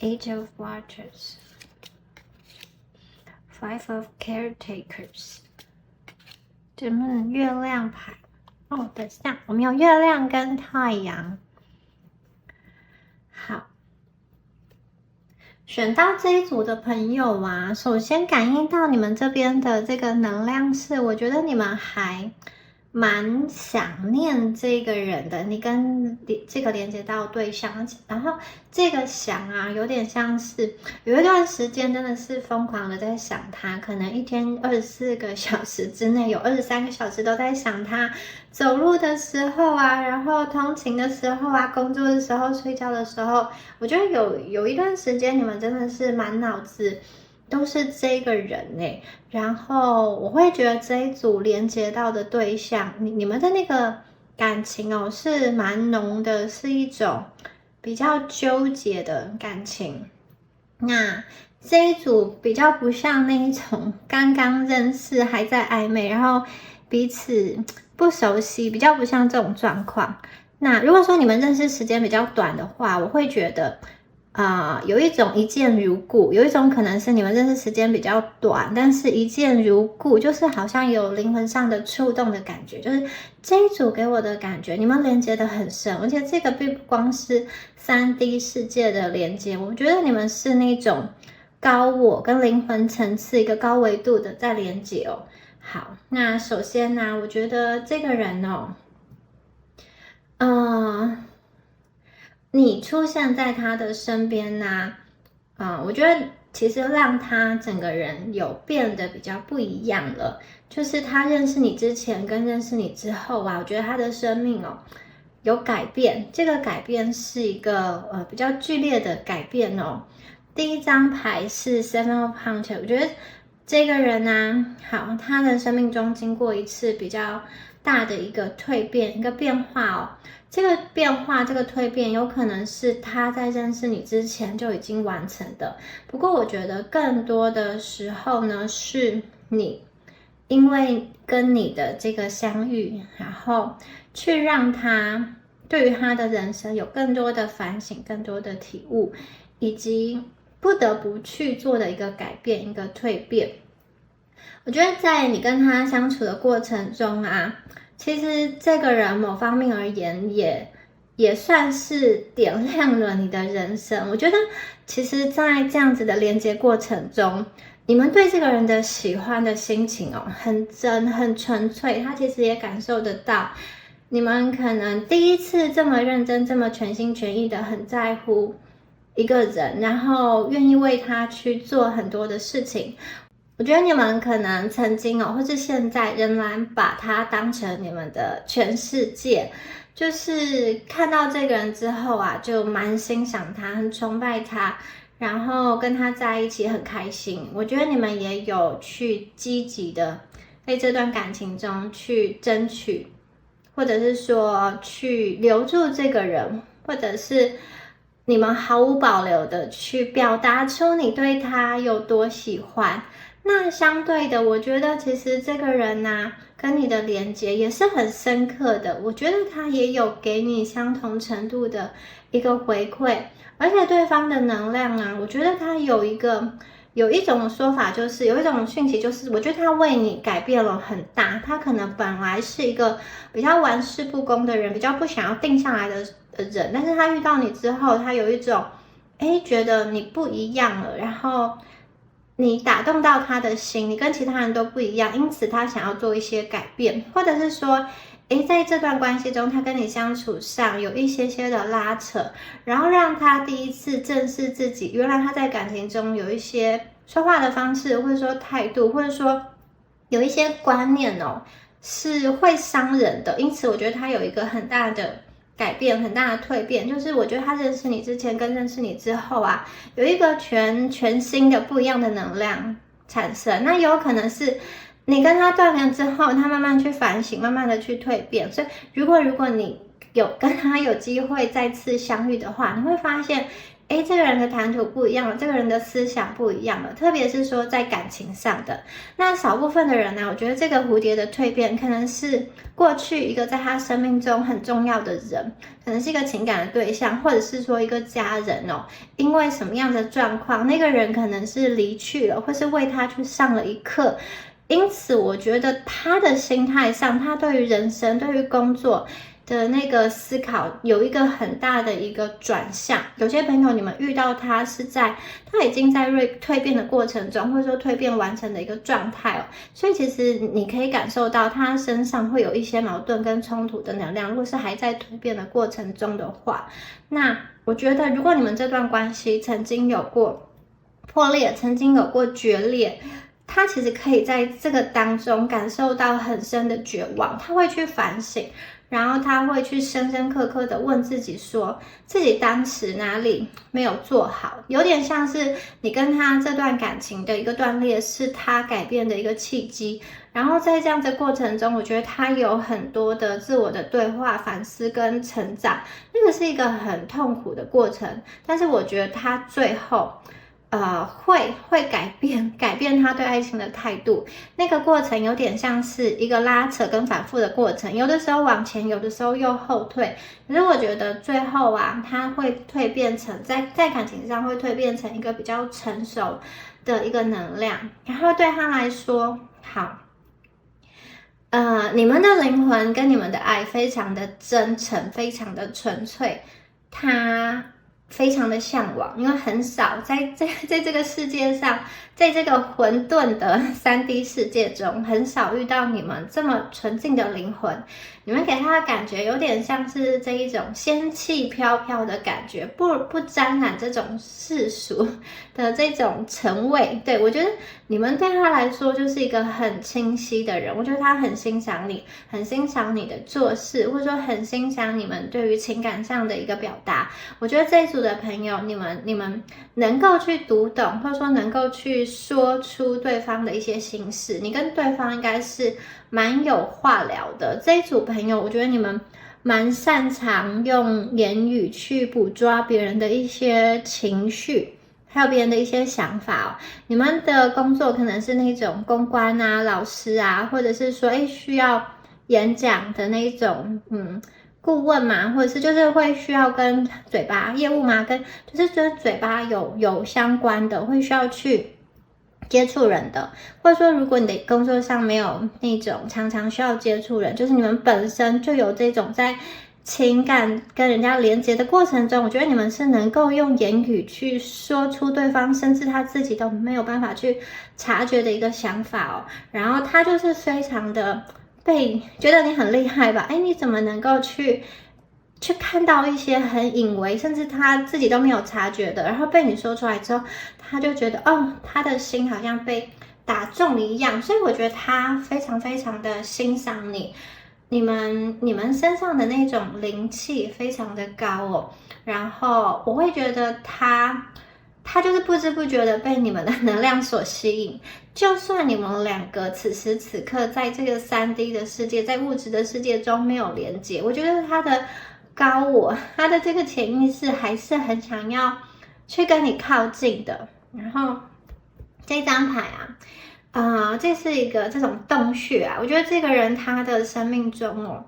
Eight of Waters, Five of Caretakers。这份月亮牌哦，等下我们有月亮跟太阳。好，选到这一组的朋友啊，首先感应到你们这边的这个能量是，我觉得你们还蛮想念这个人的，你跟这个连接到对象，然后这个想啊，有点像是有一段时间真的是疯狂的在想他，可能一天24个小时之内有23个小时都在想他，走路的时候啊，然后通勤的时候啊，工作的时候，睡觉的时候，我觉得有一段时间你们真的是满脑子都是这个人欸，然后我会觉得这一组连接到的对象，你们的那个感情哦是蛮浓的，是一种比较纠结的感情。那这一组比较不像那一种刚刚认识还在暧昧，然后彼此不熟悉，比较不像这种状况。那如果说你们认识时间比较短的话，我会觉得有一种一见如故，有一种可能是你们认识时间比较短，但是一见如故，就是好像有灵魂上的触动的感觉，就是这一组给我的感觉，你们连接的很深，而且这个并不光是3D 世界的连接，我觉得你们是那种高我跟灵魂层次一个高维度的在连接哦。好，那首先呢，我觉得这个人哦，你出现在他的身边呢，我觉得其实让他整个人有变得比较不一样了。就是他认识你之前跟认识你之后啊，我觉得他的生命哦有改变。这个改变是一个比较剧烈的改变哦。第一张牌是 Seven of Pentacles， 我觉得这个人啊，好，他的生命中经过一次比较大的一个蜕变，一个变化哦。这个变化，这个蜕变，有可能是他在认识你之前就已经完成的。不过，我觉得更多的时候呢，是你因为跟你的这个相遇，然后去让他对于他的人生有更多的反省、更多的体悟，以及不得不去做的一个改变、一个蜕变。我觉得在你跟他相处的过程中啊，其实这个人某方面而言也算是点亮了你的人生。我觉得其实在这样子的连接过程中，你们对这个人的喜欢的心情哦，很真很纯粹，他其实也感受得到。你们可能第一次这么认真、这么全心全意的很在乎一个人，然后愿意为他去做很多的事情。我觉得你们可能曾经或是现在仍然把他当成你们的全世界，就是看到这个人之后啊，就蛮欣赏他，很崇拜他，然后跟他在一起很开心。我觉得你们也有去积极的在这段感情中去争取，或者是说去留住这个人，或者是你们毫无保留的去表达出你对他有多喜欢。那相对的，我觉得其实这个人啊，跟你的连接也是很深刻的。我觉得他也有给你相同程度的一个回馈，而且对方的能量啊，我觉得他有一种说法，就是有一种讯息，就是我觉得他为你改变了很大。他可能本来是一个比较玩世不恭的人，比较不想要定下来的人，但是他遇到你之后，他有一种觉得你不一样了，然后你打动到他的心，你跟其他人都不一样，因此他想要做一些改变，或者是说在这段关系中，他跟你相处上有一些的拉扯，然后让他第一次正视自己，原来他在感情中有一些说话的方式，或者说态度，或者说有一些观念是会伤人的，因此我觉得他有一个很大的改变，很大的蜕变，就是我觉得他认识你之前跟认识你之后啊，有一个全新的不一样的能量产生。那有可能是你跟他断联之后，他慢慢去反省，慢慢的去蜕变。所以如果你有跟他有机会再次相遇的话，你会发现这个人的谈吐不一样了，这个人的思想不一样了，特别是说在感情上的。那少部分的人呢，我觉得这个蝴蝶的蜕变可能是过去一个在他生命中很重要的人，可能是一个情感的对象，或者是说一个家人因为什么样的状况，那个人可能是离去了，或是为他去上了一课。因此我觉得他的心态上，他对于人生，对于工作的那个思考有一个很大的一个转向。有些朋友你们遇到他是在他已经在蜕变的过程中，或者说蜕变完成的一个状态所以其实你可以感受到他身上会有一些矛盾跟冲突的能量。如果是还在蜕变的过程中的话，那我觉得如果你们这段关系曾经有过破裂，曾经有过决裂，他其实可以在这个当中感受到很深的绝望，他会去反省，然后他会去深深刻刻的问自己说，自己当时哪里没有做好。有点像是你跟他这段感情的一个断裂，是他改变的一个契机。然后在这样的过程中，我觉得他有很多的自我的对话、反思跟成长，那个是一个很痛苦的过程，但是我觉得他最后会改变他对爱情的态度。那个过程有点像是一个拉扯跟反复的过程，有的时候往前，有的时候又后退。可是我觉得最后啊，他会蜕变成在感情上会蜕变成一个比较成熟的一个能量。然后对他来说，好，你们的灵魂跟你们的爱非常的真诚，非常的纯粹，他非常的向往，因为很少在这个世界上，在这个混沌的3D 世界中，很少遇到你们这么纯净的灵魂，你们给他的感觉有点像是这一种仙气飘飘的感觉，不沾染这种世俗的这种尘味。对，我觉得你们对他来说就是一个很清晰的人，我觉得他很欣赏你，很欣赏你的做事，或者说很欣赏你们对于情感上的一个表达。我觉得这一组的朋友，你们能够去读懂，或者说能够去说出对方的一些心事，你跟对方应该是蛮有话聊的。这一组朋友，我觉得你们蛮擅长用言语去捕捉别人的一些情绪，还有别人的一些想法哦。你们的工作可能是那种公关啊、老师啊，或者是说需要演讲的那种顾问嘛，或者是就是会需要跟嘴巴业务嘛，就是跟嘴巴有相关的，会需要去接触人的，或者说如果你的工作上没有那种常常需要接触人，就是你们本身就有这种在情感跟人家连接的过程中，我觉得你们是能够用言语去说出对方甚至他自己都没有办法去察觉的一个想法哦。然后他就是非常的觉得你很厉害吧？你怎么能够去看到一些很隐微，甚至他自己都没有察觉的，然后被你说出来之后，他就觉得他的心好像被打中了一样。所以我觉得他非常非常的欣赏你，你们身上的那种灵气非常的高哦。然后我会觉得他就是不知不觉的被你们的能量所吸引，就算你们两个此时此刻在这个3D 的世界，在物质的世界中没有连接，我觉得他的高我，他的这个潜意识还是很想要去跟你靠近的。然后这张牌这是一个这种洞穴啊，我觉得这个人他的生命中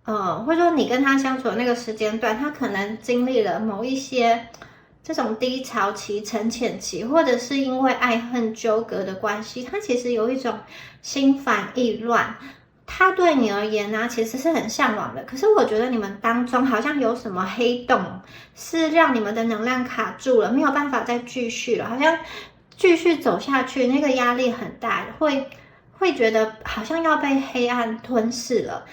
或者说你跟他相处的那个时间段，他可能经历了某一些这种低潮期、沉潜期，或者是因为爱恨纠葛的关系，他其实有一种心烦意乱。他对你而言呢，其实是很向往的。可是我觉得你们当中好像有什么黑洞，是让你们的能量卡住了，没有办法再继续了，好像继续走下去，那个压力很大，会觉得好像要被黑暗吞噬了。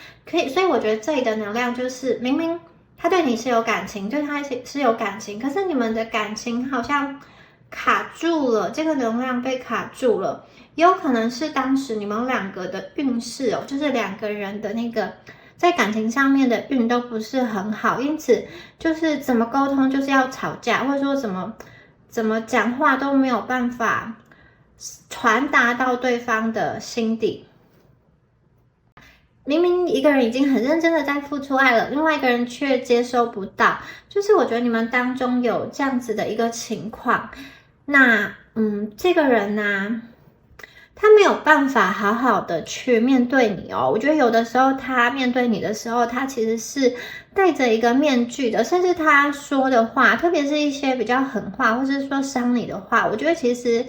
所以我觉得这里的能量就是明明他对你是有感情，对他是有感情，可是你们的感情好像卡住了，这个能量被卡住了。也有可能是当时你们两个的运势就是两个人的那个在感情上面的运都不是很好，因此就是怎么沟通就是要吵架，或者说怎么讲话都没有办法传达到对方的心底。明明一个人已经很认真的在付出爱了，另外一个人却接收不到，就是我觉得你们当中有这样子的一个情况。那这个人呢，他没有办法好好的去面对你哦。我觉得有的时候他面对你的时候，他其实是戴着一个面具的，甚至他说的话，特别是一些比较狠话，或是说伤你的话，我觉得其实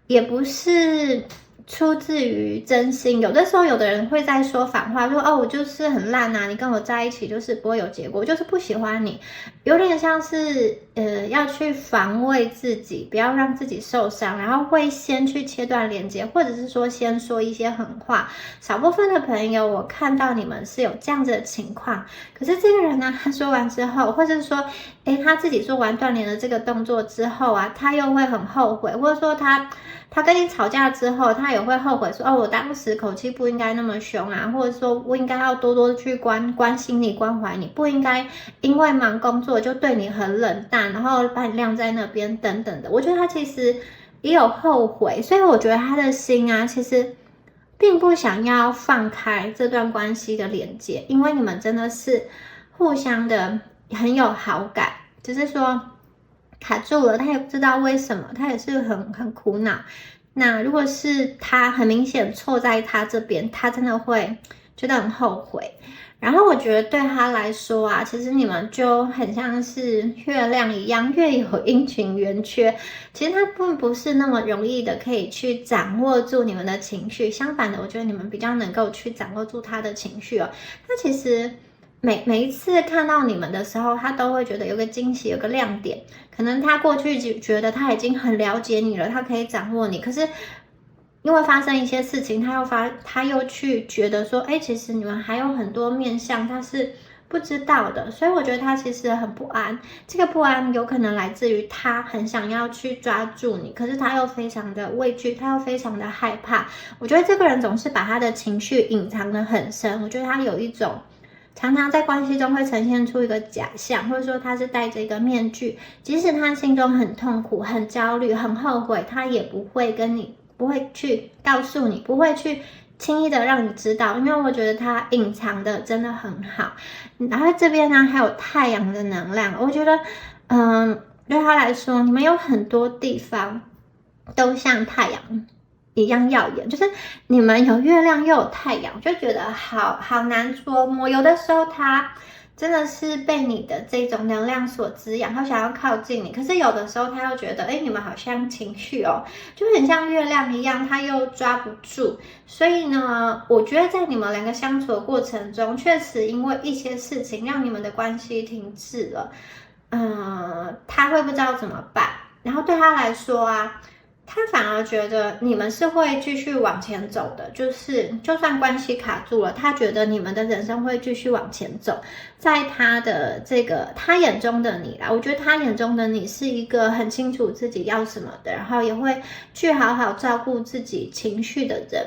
也不是出自于真心。有的时候有的人会在说反话，说我就是很烂啊，你跟我在一起就是不会有结果，我就是不喜欢你，有点像是要去防卫自己，不要让自己受伤，然后会先去切断连接，或者是说先说一些狠话。少部分的朋友我看到你们是有这样子的情况，可是这个人呢，他说完之后，或者是说他自己做完断联的这个动作之后啊，他又会很后悔，或者说他跟你吵架之后，他也会后悔说我当时口气不应该那么凶啊，或者说我应该要多多去关心你、关怀你，不应该因为忙工作就对你很冷淡，然后把你晾在那边等等的。我觉得他其实也有后悔，所以我觉得他的心啊，其实并不想要放开这段关系的连接，因为你们真的是互相的很有好感，只是说卡住了，他也不知道为什么，他也是很苦恼。那如果是他很明显错在他这边，他真的会觉得很后悔。然后我觉得对他来说啊，其实你们就很像是月亮一样，月有阴晴圆缺，其实他并不是那么容易的可以去掌握住你们的情绪，相反的，我觉得你们比较能够去掌握住他的情绪哦。他其实每一次看到你们的时候，他都会觉得有个惊喜，有个亮点。可能他过去觉得他已经很了解你了，他可以掌握你，可是因为发生一些事情，他又去觉得说，哎，其实你们还有很多面向他是不知道的，所以我觉得他其实很不安。这个不安有可能来自于他很想要去抓住你，可是他又非常的畏惧，他又非常的害怕。我觉得这个人总是把他的情绪隐藏得很深，我觉得他有一种常常在关系中会呈现出一个假象，或者说他是戴着一个面具，即使他心中很痛苦、很焦虑、很后悔，他也不会去告诉你，不会去轻易的让你知道，因为我觉得他隐藏的真的很好。然后这边呢还有太阳的能量，我觉得对他来说，你们有很多地方都像太阳一样耀眼，就是你们有月亮又有太阳，就觉得好难捉摸。有的时候他真的是被你的这种能量所滋养，他想要靠近你，可是有的时候他又觉得，哎，你们好像情绪就很像月亮一样，他又抓不住。所以呢，我觉得在你们两个相处的过程中，确实因为一些事情让你们的关系停滞了，他会不知道怎么办。然后对他来说啊，他反而觉得你们是会继续往前走的，就是就算关系卡住了，他觉得你们的人生会继续往前走。在他的他眼中的你啦，我觉得他眼中的你是一个很清楚自己要什么的，然后也会去好好照顾自己情绪的人。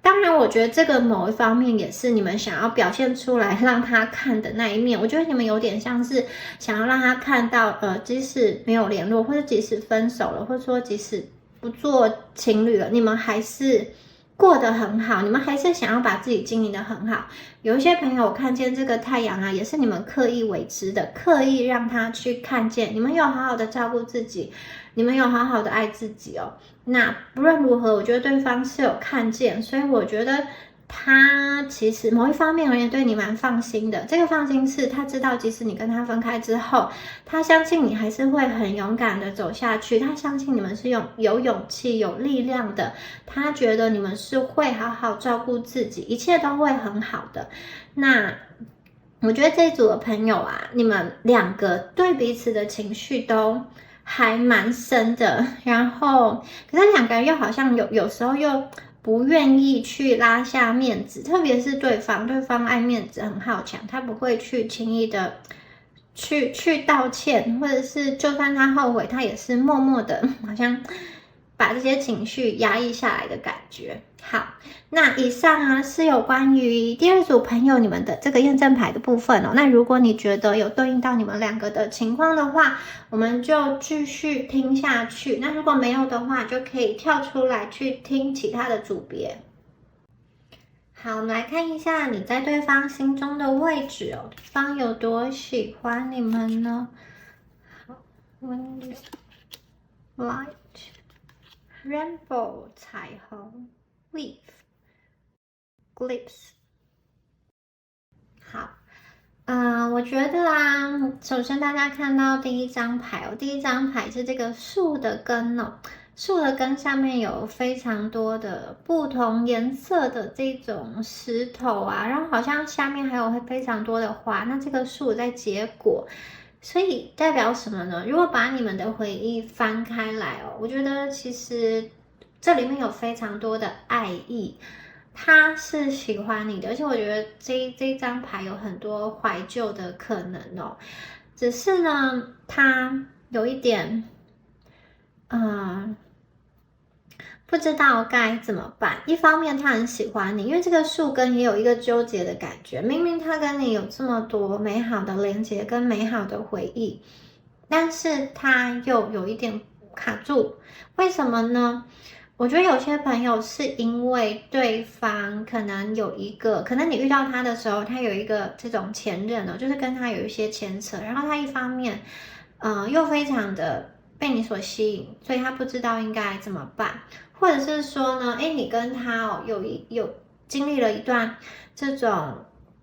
当然，我觉得这个某一方面也是你们想要表现出来让他看的那一面。我觉得你们有点像是想要让他看到，即使没有联络，或者即使分手了，或者说即使不做情侣了，你们还是过得很好，你们还是想要把自己经营得很好。有一些朋友，我看见这个太阳啊，也是你们刻意为之的，刻意让他去看见你们有好好的照顾自己，你们有好好的爱自己那不论如何，我觉得对方是有看见，所以我觉得他其实某一方面而言对你蛮放心的。这个放心是他知道，即使你跟他分开之后，他相信你还是会很勇敢的走下去，他相信你们是有勇气、有力量的，他觉得你们是会好好照顾自己，一切都会很好的。那我觉得这一组的朋友啊，你们两个对彼此的情绪都还蛮深的，然后可是两个人又好像有时候又不愿意去拉下面子，特别是对方爱面子很好强，他不会去轻易的去道歉，或者是就算他后悔，他也是默默的好像把这些情绪压抑下来的感觉。好，那以上啊是有关于第二组朋友你们的这个验证牌的部分那如果你觉得有对应到你们两个的情况的话，我们就继续听下去。那如果没有的话，就可以跳出来去听其他的组别。好，我们来看一下你在对方心中的位置对方有多喜欢你们呢？好 ，Wind Light Rainbow 彩虹 Leaf Glimpse。好，我觉得啊，首先大家看到第一张牌第一张牌是这个树的根树的根下面有非常多的不同颜色的这种石头啊，然后好像下面还有非常多的花，那这个树在结果，所以代表什么呢？如果把你们的回忆翻开来我觉得其实这里面有非常多的爱意，他是喜欢你的，而且我觉得这张牌有很多怀旧的可能只是呢，他有一点不知道该怎么办。一方面他很喜欢你，因为这个树根也有一个纠结的感觉，明明他跟你有这么多美好的连接跟美好的回忆，但是他又有一点卡住。为什么呢？我觉得有些朋友是因为对方可能你遇到他的时候，他有一个这种前任就是跟他有一些牵扯，然后他一方面又非常的被你所吸引，所以他不知道应该怎么办，或者是说呢，你跟他有经历了一段这种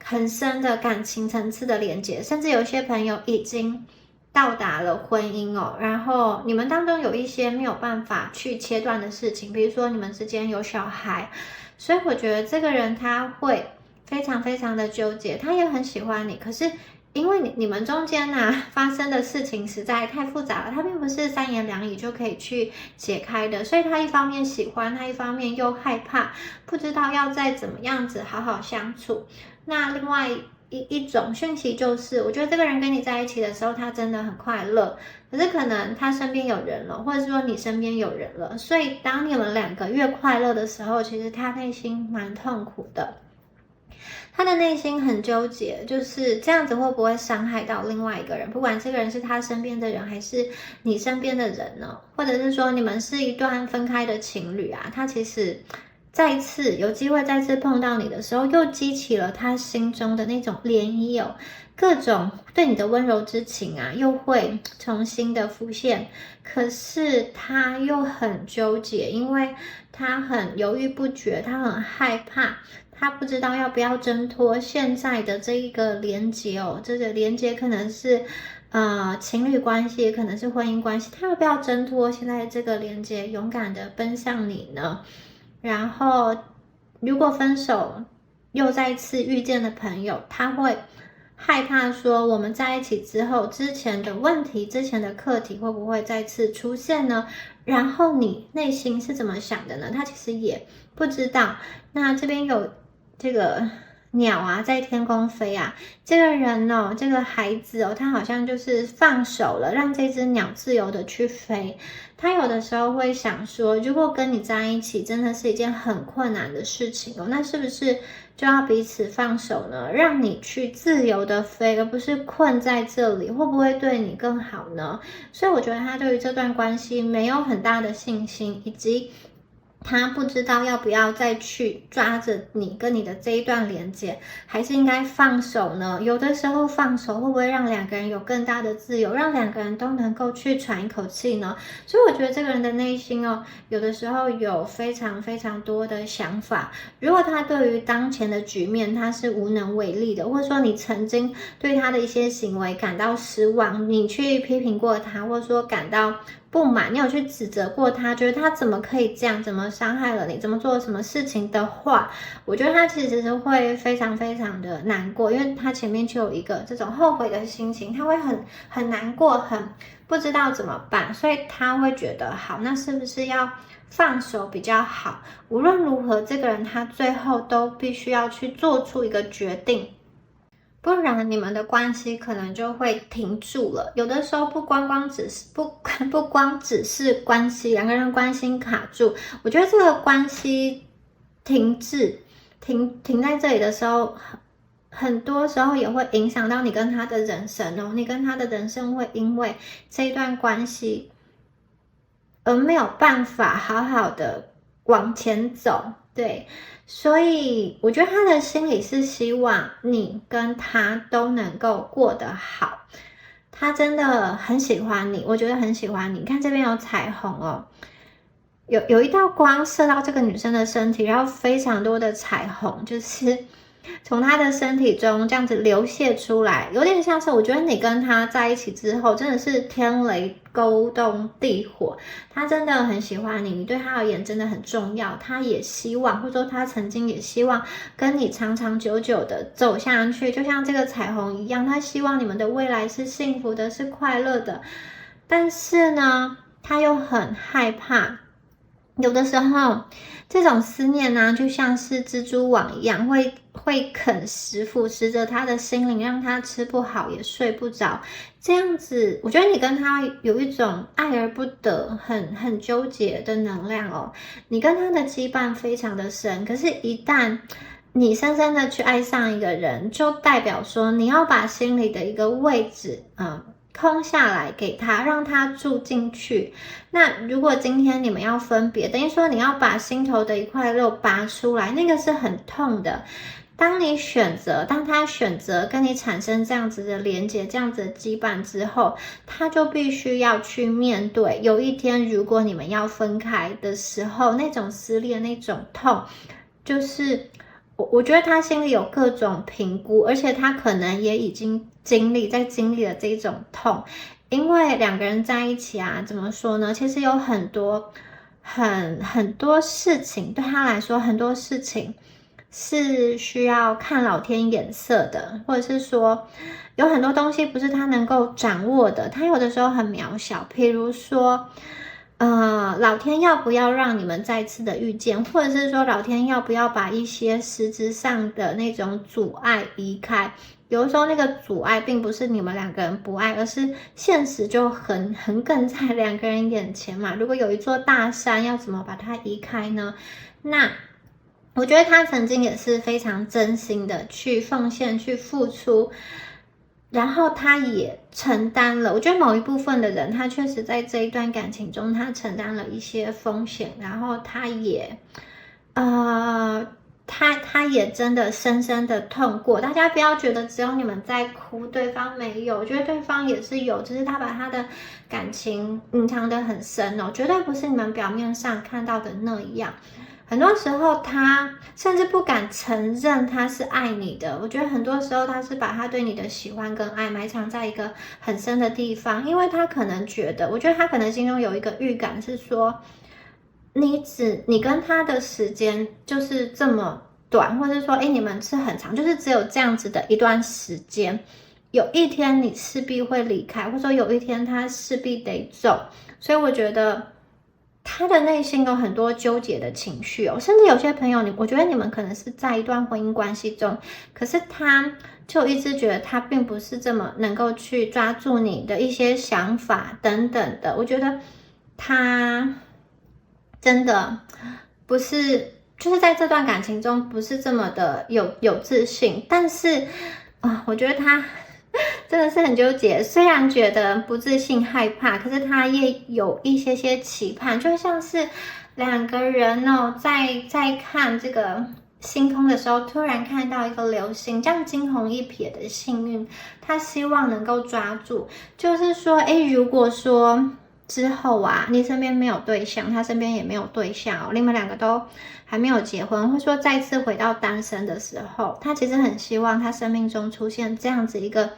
很深的感情层次的连接，甚至有些朋友已经到达了婚姻然后你们当中有一些没有办法去切断的事情，比如说你们之间有小孩，所以我觉得这个人他会非常非常的纠结，他也很喜欢你，可是因为你们中间发生的事情实在太复杂了，它并不是三言两语就可以去解开的，所以他一方面喜欢，他一方面又害怕，不知道要再怎么样子好好相处。那另外一种讯息就是，我觉得这个人跟你在一起的时候，他真的很快乐，可是可能他身边有人了，或者是说你身边有人了，所以当你们两个越快乐的时候，其实他内心蛮痛苦的。他的内心很纠结，就是这样子会不会伤害到另外一个人？不管这个人是他身边的人，还是你身边的人呢？或者是说你们是一段分开的情侣啊，他其实再次有机会再次碰到你的时候，又激起了他心中的那种涟漪哦，各种对你的温柔之情啊，又会重新的浮现。可是他又很纠结，因为他很犹豫不决，他很害怕。他不知道要不要挣脱现在的这一个连结哦，这个连结可能是情侣关系，也可能是婚姻关系，他要不要挣脱现在这个连结，勇敢的奔向你呢？然后如果分手又再次遇见的朋友，他会害怕说我们在一起之后，之前的问题、之前的课题会不会再次出现呢？然后你内心是怎么想的呢？他其实也不知道。那这边有这个鸟啊，在天空飞啊，这个人哦，这个孩子哦，他好像就是放手了，让这只鸟自由的去飞。他有的时候会想说，如果跟你在一起真的是一件很困难的事情哦，那是不是就要彼此放手呢？让你去自由的飞，而不是困在这里，会不会对你更好呢？所以我觉得他对于这段关系没有很大的信心，以及他不知道要不要再去抓着你跟你的这一段连接，还是应该放手呢？有的时候放手会不会让两个人有更大的自由，让两个人都能够去喘一口气呢？所以我觉得这个人的内心哦，有的时候有非常非常多的想法。如果他对于当前的局面他是无能为力的，或者说你曾经对他的一些行为感到失望，你去批评过他，或者说感到不满，你有去指责过他，觉得他怎么可以这样，怎么伤害了你，怎么做了什么事情的话，我觉得他其实是会非常非常的难过，因为他前面就有一个这种后悔的心情，他会很难过，很不知道怎么办，所以他会觉得好，那是不是要放手比较好？无论如何，这个人他最后都必须要去做出一个决定。不然你们的关系可能就会停住了。有的时候不光只是关系，两个人关系卡住，我觉得这个关系停在这里的时候，很多时候也会影响到你跟他的人生哦。你跟他的人生会因为这一段关系而没有办法好好的往前走，对。所以我觉得他的心里是希望你跟他都能够过得好，他真的很喜欢你，我觉得很喜欢你。看这边有彩虹哦，有一道光射到这个女生的身体，然后非常多的彩虹，就是从她的身体中这样子流泻出来，有点像是我觉得你跟他在一起之后，真的是天雷勾动地火。他真的很喜欢你，你对他而言真的很重要。他也希望，或者说他曾经也希望跟你长长久久的走下去，就像这个彩虹一样。他希望你们的未来是幸福的，是快乐的。但是呢，他又很害怕。有的时候，这种思念呢，就像是蜘蛛网一样，会啃食、腐蚀着他的心灵，让他吃不好也睡不着。这样子，我觉得你跟他有一种爱而不得、很纠结的能量哦。你跟他的羁绊非常的深，可是，一旦你深深的去爱上一个人，就代表说你要把心里的一个位置，空下来给他，让他住进去。那如果今天你们要分别，等于说你要把心头的一块肉拔出来，那个是很痛的。当他选择跟你产生这样子的连接，这样子的羁绊之后，他就必须要去面对。有一天，如果你们要分开的时候，那种撕裂，那种痛，就是我觉得他心里有各种评估，而且他可能也已经经历了这种痛，因为两个人在一起啊，怎么说呢？其实有很多事情对他来说，很多事情是需要看老天眼色的，或者是说有很多东西不是他能够掌握的，他有的时候很渺小。譬如说，老天要不要让你们再次的遇见，或者是说老天要不要把一些实质上的那种阻碍移开。有的时候那个阻碍并不是你们两个人不爱，而是现实就横亘在两个人眼前嘛。如果有一座大山，要怎么把它移开呢？那我觉得他曾经也是非常真心的去奉献、去付出，然后他也承担了。我觉得某一部分的人，他确实在这一段感情中，他承担了一些风险，然后他也，他也真的深深的痛过。大家不要觉得只有你们在哭，对方没有，我觉得对方也是有，只是他把他的感情隐藏得很深哦，绝对不是你们表面上看到的那样。很多时候他甚至不敢承认他是爱你的，我觉得很多时候他是把他对你的喜欢跟爱埋藏在一个很深的地方，因为他可能觉得，我觉得他可能心中有一个预感是说，你跟他的时间就是这么短，或者说你们是很长，就是只有这样子的一段时间，有一天你势必会离开，或者说有一天他势必得走，所以我觉得他的内心有很多纠结的情绪哦，甚至有些朋友，我觉得你们可能是在一段婚姻关系中，可是他就一直觉得他并不是这么能够去抓住你的一些想法等等的。我觉得他真的不是，就是在这段感情中不是这么的有自信，但是我觉得他真的是很纠结，虽然觉得不自信害怕，可是他也有一些期盼，就像是两个人哦，在看这个星空的时候，突然看到一个流星，这样惊鸿一瞥的幸运，他希望能够抓住，就是说如果说之后啊，你身边没有对象，他身边也没有对象哦，你们两个都还没有结婚，或者说再次回到单身的时候，他其实很希望他生命中出现这样子一个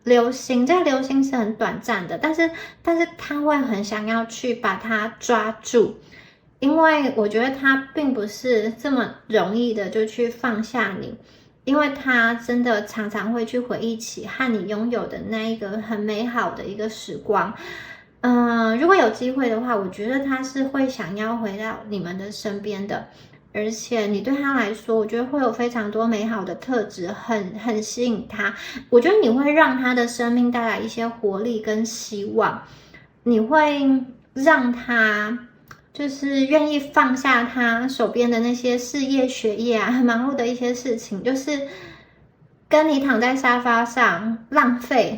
流星。这个流星是很短暂的，但是他会很想要去把它抓住，因为我觉得他并不是这么容易的就去放下你，因为他真的常常会去回忆起和你拥有的那一个很美好的一个时光。如果有机会的话，我觉得他是会想要回到你们的身边的，而且你对他来说，我觉得会有非常多美好的特质，很吸引他。我觉得你会让他的生命带来一些活力跟希望，你会让他就是愿意放下他手边的那些事业、学业啊，很忙碌的一些事情，就是跟你躺在沙发上浪费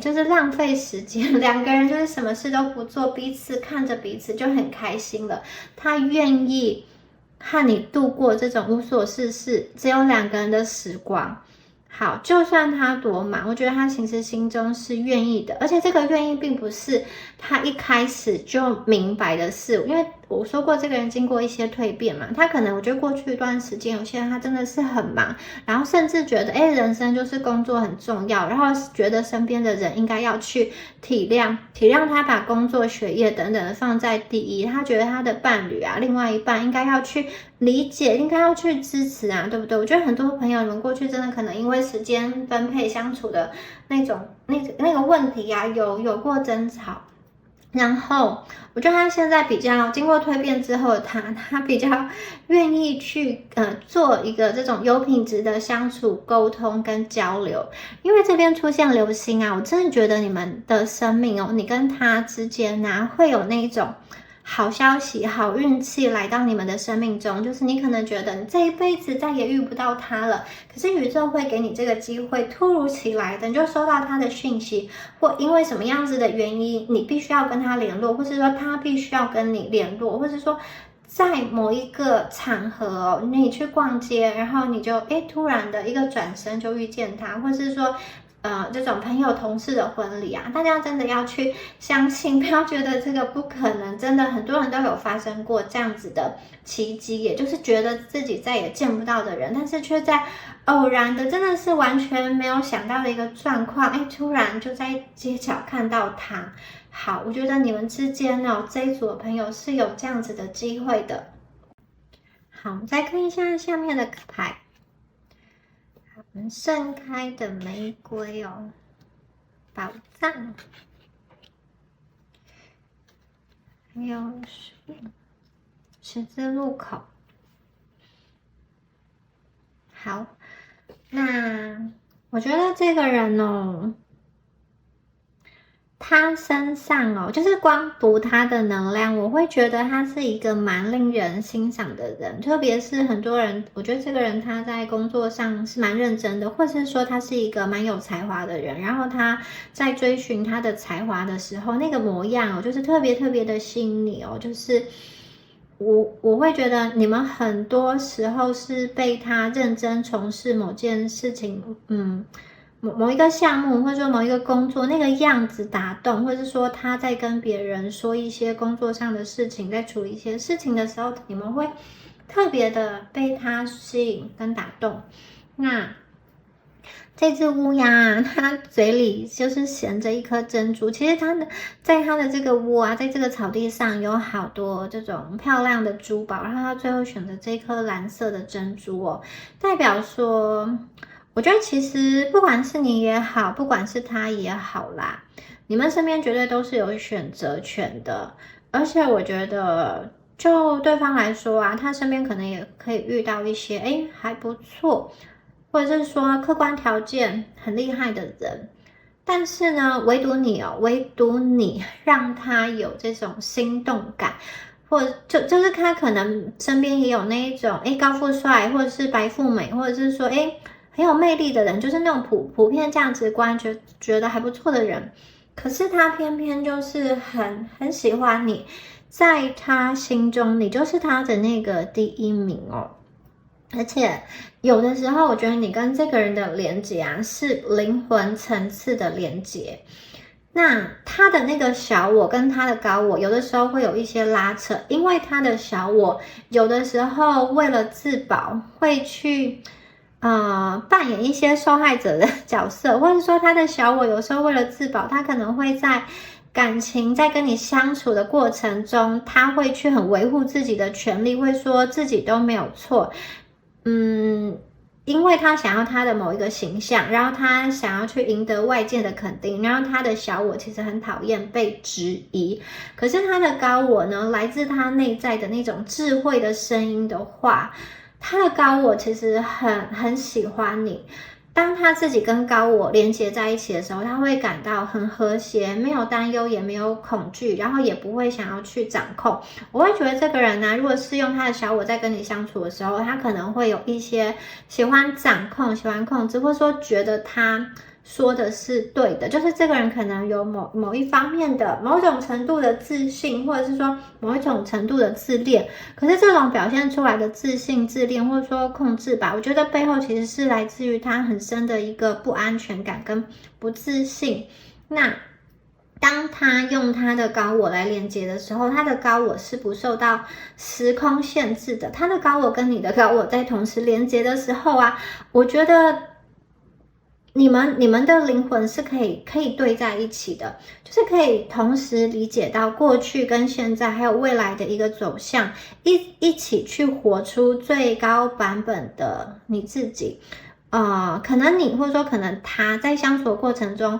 时间，两个人就是什么事都不做，彼此看着彼此就很开心了。他愿意和你度过这种无所事事，只有两个人的时光。好，就算他多忙，我觉得他其实心中是愿意的，而且这个愿意并不是他一开始就明白的事，因为我说过这个人经过一些蜕变嘛，他可能我觉得过去一段时间，有些人他真的是很忙，然后甚至觉得人生就是工作很重要，然后觉得身边的人应该要去体谅他，把工作、学业等等的放在第一，他觉得他的伴侣啊，另外一半应该要去理解，应该要去支持啊，对不对？我觉得很多朋友你们过去真的可能因为时间分配相处的那种那个问题啊，有过争吵。然后我觉得他现在比较经过蜕变之后，他比较愿意去做一个这种有品质的相处、沟通跟交流。因为这边出现流星啊，我真的觉得你们的生命哦，你跟他之间啊，会有那种好消息、好运气来到你们的生命中，就是你可能觉得你这一辈子再也遇不到他了，可是宇宙会给你这个机会，突如其来的你就收到他的讯息，或因为什么样子的原因，你必须要跟他联络，或是说他必须要跟你联络，或是说在某一个场合哦，你去逛街，然后你就突然的一个转身就遇见他，或是说这种朋友同事的婚礼啊，大家真的要去相信，不要觉得这个不可能，真的很多人都有发生过这样子的奇迹，也就是觉得自己再也见不到的人，但是却在偶然的，真的是完全没有想到的一个状况，突然就在街角看到他。好，我觉得你们之间呢，这一组的朋友是有这样子的机会的。好，我们再看一下下面的牌。盛开的玫瑰哦，宝藏，还有十字路口。好，那我觉得这个人哦，他身上哦，就是光读他的能量，我会觉得他是一个蛮令人欣赏的人。特别是很多人，我觉得这个人他在工作上是蛮认真的，或是说他是一个蛮有才华的人。然后他在追寻他的才华的时候，那个模样哦，就是特别特别的吸引你哦。就是我会觉得你们很多时候是被他认真从事某件事情，某一个项目，或者说某一个工作那个样子打动，或者是说他在跟别人说一些工作上的事情，在处理一些事情的时候，你们会特别的被他吸引跟打动。那这只乌鸦它嘴里就是衔着一颗珍珠。其实在它的这个窝啊，在这个草地上有好多这种漂亮的珠宝，然后它最后选择这颗蓝色的珍珠哦，代表说，我觉得其实不管是你也好，不管是他也好啦，你们身边绝对都是有选择权的。而且我觉得，就对方来说啊，他身边可能也可以遇到一些还不错，或者是说客观条件很厉害的人。但是呢，唯独你让他有这种心动感，或者就是他可能身边也有那一种高富帅，或者是白富美，或者是说很有魅力的人，就是那种普遍价值观觉得还不错的人。可是他偏偏就是很喜欢你，在他心中你就是他的那个第一名哦。而且有的时候，我觉得你跟这个人的连结啊，是灵魂层次的连结。那他的那个小我跟他的高我，有的时候会有一些拉扯，因为他的小我有的时候为了自保，会去扮演一些受害者的角色，或者说他的小我有时候为了自保，他可能会在感情在跟你相处的过程中，他会去很维护自己的权利，会说自己都没有错。因为他想要他的某一个形象，然后他想要去赢得外界的肯定，然后他的小我其实很讨厌被质疑，可是他的高我呢，来自他内在的那种智慧的声音的话，他的高我其实很喜欢你。当他自己跟高我连接在一起的时候，他会感到很和谐，没有担忧，也没有恐惧，然后也不会想要去掌控。我会觉得这个人呢，如果是用他的小我在跟你相处的时候，他可能会有一些喜欢掌控、喜欢控制，或者说觉得他说的是对的，就是这个人可能有某一方面的某种程度的自信，或者是说某一种程度的自恋。可是这种表现出来的自信、自恋，或者说控制吧，我觉得背后其实是来自于他很深的一个不安全感跟不自信。那当他用他的高我来连接的时候，他的高我是不受到时空限制的。他的高我跟你的高我在同时连接的时候啊，我觉得你们的灵魂是可以对在一起的，就是可以同时理解到过去跟现在还有未来的一个走向，一起去活出最高版本的你自己。可能你或者说可能他在相处的过程中，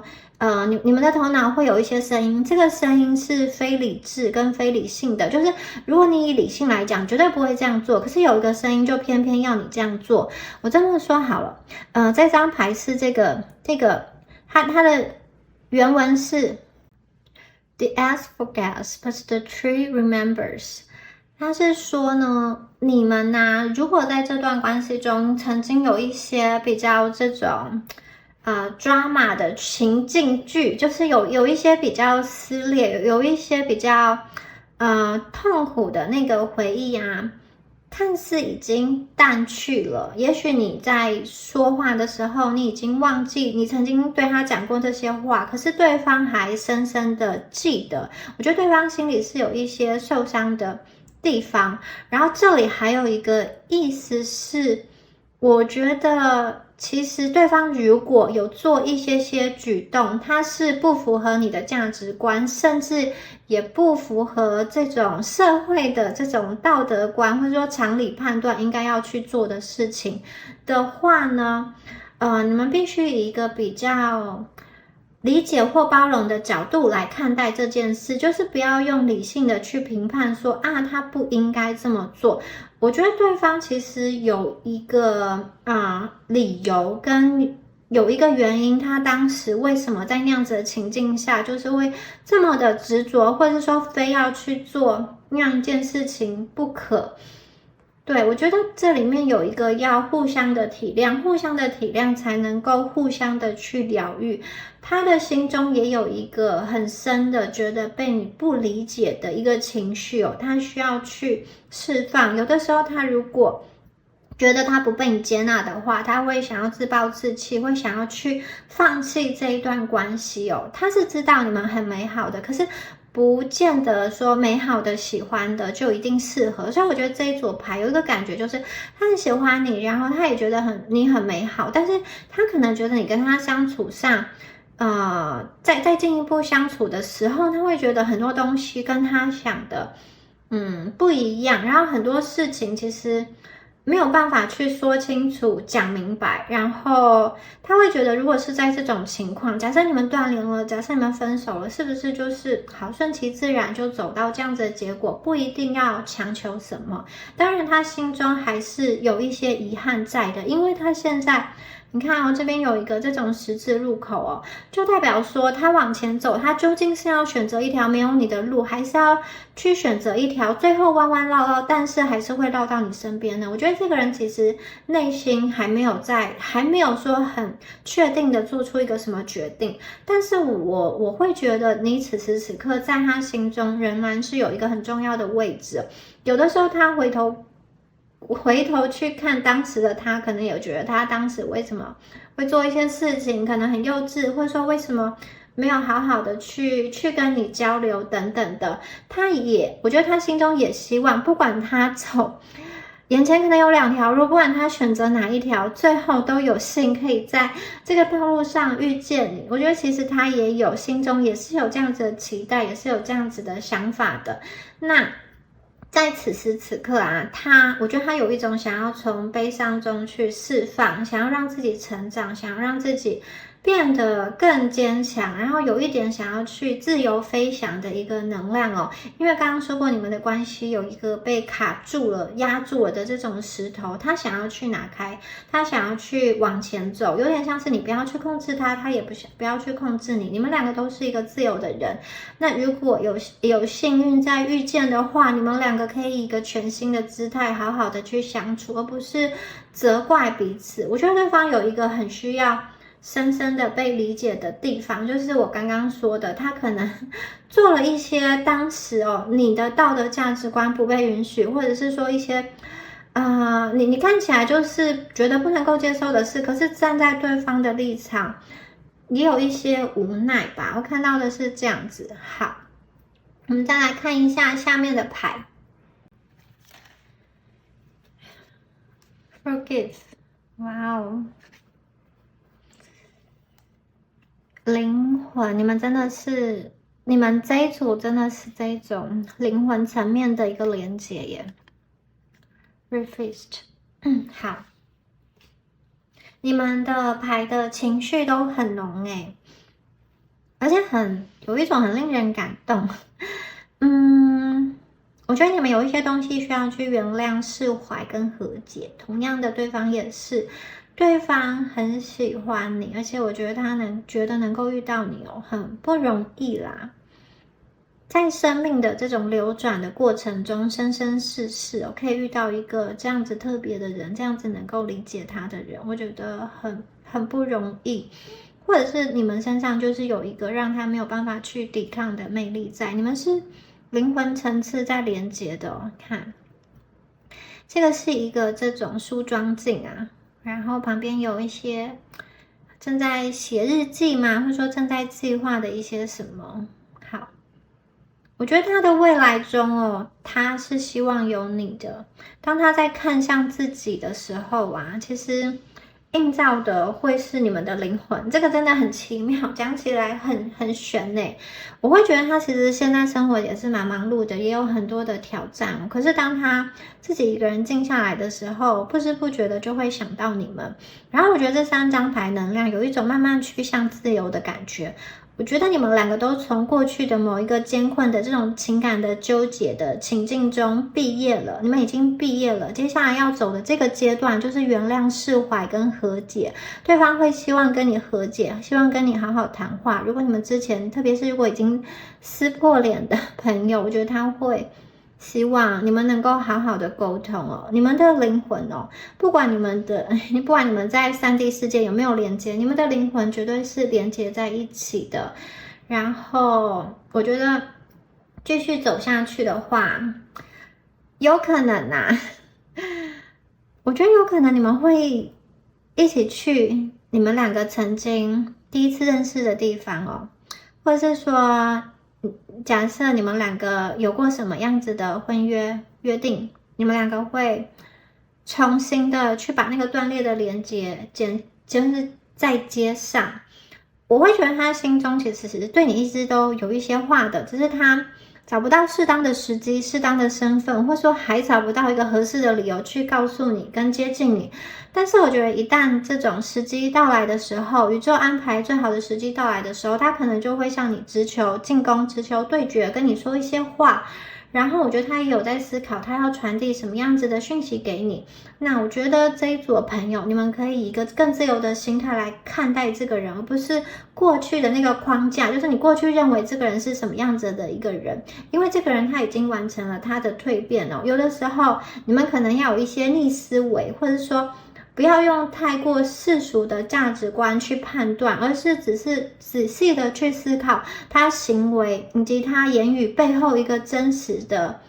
你们的头脑会有一些声音，这个声音是非理智跟非理性的，就是如果你以理性来讲，绝对不会这样做，可是有一个声音就偏偏要你这样做。我这么说好了，这张牌是这个，它的原文是 The ass forgets, but the tree remembers。他是说呢，你们呢，如果在这段关系中曾经有一些比较这种drama 的情境剧，就是有一些比较撕裂，有一些比较痛苦的那个回忆啊，看似已经淡去了。也许你在说话的时候，你已经忘记你曾经对他讲过这些话，可是对方还深深的记得。我觉得对方心里是有一些受伤的地方。然后这里还有一个意思是，我觉得其实对方如果有做一些举动，它是不符合你的价值观，甚至也不符合这种社会的这种道德观，或者说常理判断应该要去做的事情的话呢，你们必须以一个比较理解或包容的角度来看待这件事，就是不要用理性的去评判说啊，他不应该这么做。我觉得对方其实有一个理由跟有一个原因，他当时为什么在那样子的情境下，就是会这么的执着，或者是说非要去做那样一件事情不可。对，我觉得这里面有一个要互相的体谅，互相的体谅才能够互相的去疗愈。他的心中也有一个很深的觉得被你不理解的一个情绪哦，他需要去释放。有的时候他如果觉得他不被你接纳的话，他会想要自暴自弃，会想要去放弃这一段关系哦。他是知道你们很美好的，可是不见得说美好的、喜欢的就一定适合。所以我觉得这一组牌有一个感觉，就是他很喜欢你，然后他也觉得你很美好，但是他可能觉得你跟他相处上。在进一步相处的时候，他会觉得很多东西跟他想的，不一样。然后很多事情其实没有办法去说清楚、讲明白。然后他会觉得，如果是在这种情况，假设你们断联了，假设你们分手了，是不是就是好顺其自然就走到这样子的结果？不一定要强求什么。当然，他心中还是有一些遗憾在的，因为他现在。你看哦，这边有一个这种十字路口哦，就代表说他往前走，他究竟是要选择一条没有你的路，还是要去选择一条最后弯弯绕绕，但是还是会绕到你身边呢？我觉得这个人其实内心还没有说很确定的做出一个什么决定，但是我会觉得你此时此刻在他心中仍然是有一个很重要的位置。有的时候他回头去看当时的他，可能有觉得他当时为什么会做一些事情，可能很幼稚，或者说为什么没有好好的去跟你交流等等的。我觉得他心中也希望，不管他走眼前可能有两条路，不管他选择哪一条，最后都有幸可以在这个道路上遇见你。我觉得其实他心中也是有这样子的期待，也是有这样子的想法的。那在此时此刻啊，我觉得他有一种想要从悲伤中去释放，想要让自己成长，想要让自己变得更坚强，然后有一点想要去自由飞翔的一个能量哦。因为刚刚说过，你们的关系有一个被卡住了、压住了的这种石头，他想要去拿开，他想要去往前走，有点像是你不要去控制他，他也不要去控制你，你们两个都是一个自由的人。那如果有幸运在遇见的话，你们两个可以以一个全新的姿态好好的去相处，而不是责怪彼此。我觉得对方有一个很需要深深的被理解的地方，就是我刚刚说的，他可能做了一些当时你的道德价值观不被允许，或者是说一些你看起来就是觉得不能够接受的事，可是站在对方的立场也有一些无奈吧，我看到的是这样子。好，我们再来看一下下面的牌 Forgive。 哇哦，灵魂，你们这一组真的是这一种灵魂层面的一个连接耶。Refused。 好，你们的牌的情绪都很浓诶，而且有一种很令人感动。我觉得你们有一些东西需要去原谅、释怀跟和解。同样的，对方也是，对方很喜欢你，而且我觉得他觉得能够遇到你很不容易啦。在生命的这种流转的过程中，生生世世可以遇到一个这样子特别的人，这样子能够理解他的人，我觉得很不容易。或者是你们身上就是有一个让他没有办法去抵抗的魅力在，你们是灵魂层次在连接的看，这个是一个这种梳妆镜啊，然后旁边有一些正在写日记嘛，或者说正在计划的一些什么。好，我觉得他的未来中他是希望有你的。当他在看向自己的时候啊，其实映照的会是你们的灵魂，这个真的很奇妙，讲起来很玄呢。我会觉得他其实现在生活也是蛮忙碌的，也有很多的挑战。可是当他自己一个人静下来的时候，不知不觉的就会想到你们。然后我觉得这3张牌能量有一种慢慢趋向自由的感觉。我觉得你们2个都从过去的某一个艰困的这种情感的纠结的情境中毕业了，你们已经毕业了。接下来要走的这个阶段就是原谅、释怀跟和解。对方会希望跟你和解，希望跟你好好谈话。如果你们之前，特别是如果已经撕破脸的朋友，我觉得他会希望你们能够好好的沟通哦，你们的灵魂哦，不管你们在3D 世界有没有连接，你们的灵魂绝对是连接在一起的。然后我觉得继续走下去的话，有可能啊，我觉得有可能你们会一起去你们2个曾经第一次认识的地方哦，或者是说，假设你们2个有过什么样子的婚约定，你们2个会重新的去把那个断裂的连接就是再接上。我会觉得他心中其实是对你一直都有一些话的，只是他找不到适当的时机、适当的身份，或者说还找不到一个合适的理由去告诉你跟接近你。但是我觉得一旦这种时机到来的时候，宇宙安排最好的时机到来的时候，他可能就会向你直球进攻、直球对决，跟你说一些话。然后我觉得他也有在思考，他要传递什么样子的讯息给你。那我觉得这一组的朋友，你们可以以一个更自由的心态来看待这个人，而不是过去的那个框架，就是你过去认为这个人是什么样子的一个人，因为这个人他已经完成了他的蜕变哦。有的时候你们可能要有一些逆思维，或者说不要用太过世俗的价值观去判断，而是只是仔细的去思考他行为以及他言语背后一个真实的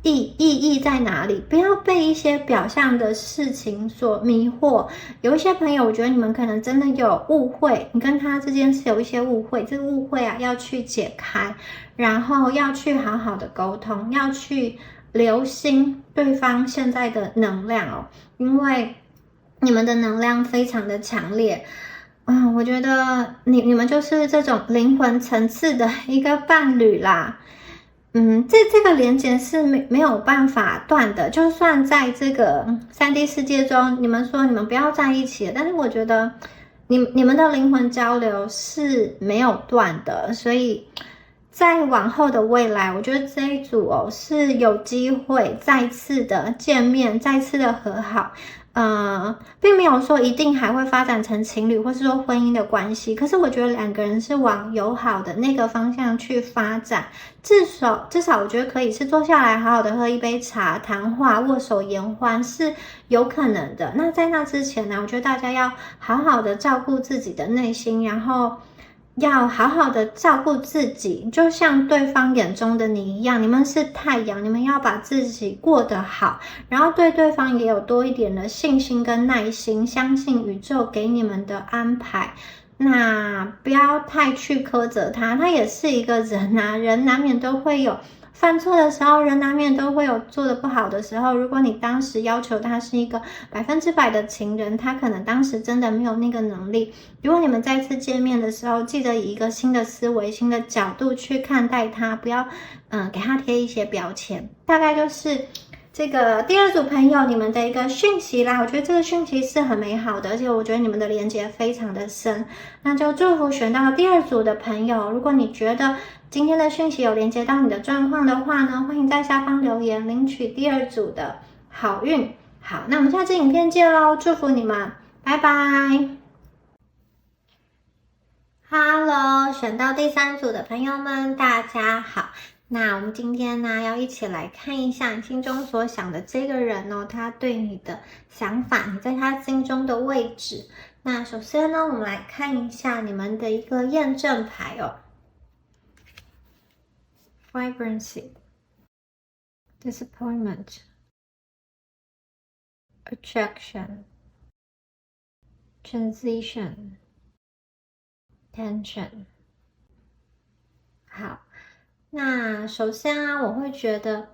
意义在哪里。不要被一些表象的事情所迷惑。有一些朋友，我觉得你们可能真的有误会，你跟他之间是有一些误会，这个误会啊要去解开，然后要去好好的沟通，要去留心对方现在的能量哦，因为你们的能量非常的强烈。我觉得你们就是这种灵魂层次的一个伴侣啦。这个连接是没有办法断的，就算在这个3D 世界中，你们说你们不要在一起了，但是我觉得你们的灵魂交流是没有断的，所以在往后的未来，我觉得这一组哦是有机会再次的见面，再次的和好。并没有说一定还会发展成情侣，或是说婚姻的关系。可是我觉得2个人是往友好的那个方向去发展，至少我觉得可以是坐下来好好的喝一杯茶，谈话，握手言欢是有可能的。那在那之前呢，我觉得大家要好好的照顾自己的内心，然后要好好的照顾自己，就像对方眼中的你一样，你们是太阳，你们要把自己过得好，然后对对方也有多一点的信心跟耐心，相信宇宙给你们的安排。那不要太去苛责他，他也是一个人啊，人难免都会有犯错的时候，人难免都会有做得不好的时候。如果你当时要求他是一个100%的情人，他可能当时真的没有那个能力。如果你们再次见面的时候，记得以一个新的思维、新的角度去看待他，不要给他贴一些标签。大概就是这个第2组朋友你们的一个讯息啦。我觉得这个讯息是很美好的，而且我觉得你们的连接非常的深。那就祝福选到第2组的朋友，如果你觉得今天的讯息有连接到你的状况的话呢，欢迎在下方留言领取第2组的好运。好，那我们下支影片见咯，祝福你们，拜拜。Hello，选到第3组的朋友们，大家好。那我们今天呢，要一起来看一下你心中所想的这个人哦，他对你的想法，你在他心中的位置。那首先呢，我们来看一下你们的一个验证牌哦。Vibrancy, disappointment, attraction, transition, tension。好，那首先啊，我会觉得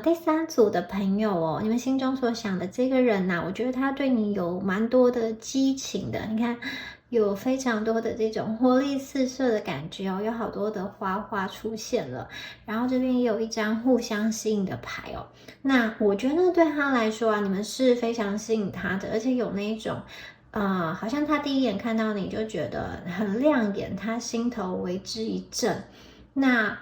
第三组的朋友哦，你们心中所想的这个人呐，我觉得他对你有蛮多的激情的。你看，有非常多的这种活力四射的感觉哦，有好多的花花出现了。然后这边也有一张互相吸引的牌哦。那我觉得对他来说啊，你们是非常吸引他的，而且有那一种，好像他第一眼看到你就觉得很亮眼，他心头为之一振。那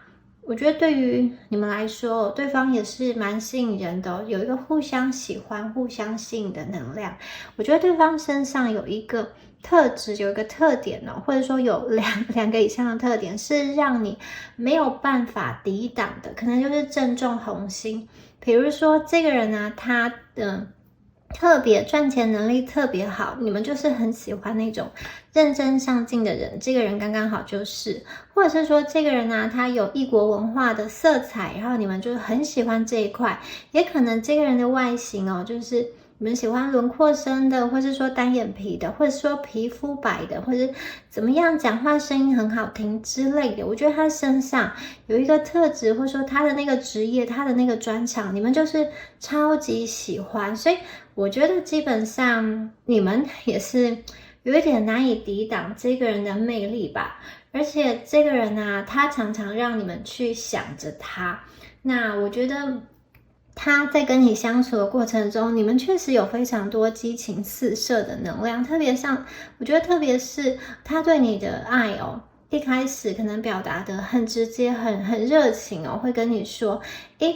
我觉得对于你们来说，对方也是蛮吸引人的哦，有一个互相喜欢、互相吸引的能量。我觉得对方身上有一个特质，有一个特点哦，或者说有两个以上的特点，是让你没有办法抵挡的，可能就是正中红心。比如说这个人呢，他的特别赚钱能力特别好，你们就是很喜欢那种认真上进的人，这个人刚刚好就是，或者是说这个人呢，他有异国文化的色彩，然后你们就很喜欢这一块，也可能这个人的外形哦，就是你们喜欢轮廓深的，或是说单眼皮的，或者说皮肤白的，或者怎么样讲话声音很好听之类的。我觉得他身上有一个特质，或者说他的那个职业，他的那个专长，你们就是超级喜欢，所以我觉得基本上你们也是有一点难以抵挡这个人的魅力吧。而且这个人啊，他常常让你们去想着他。那我觉得他在跟你相处的过程中，你们确实有非常多激情四射的能量，我觉得特别是他对你的爱哦，一开始可能表达的很直接、很热情哦，会跟你说，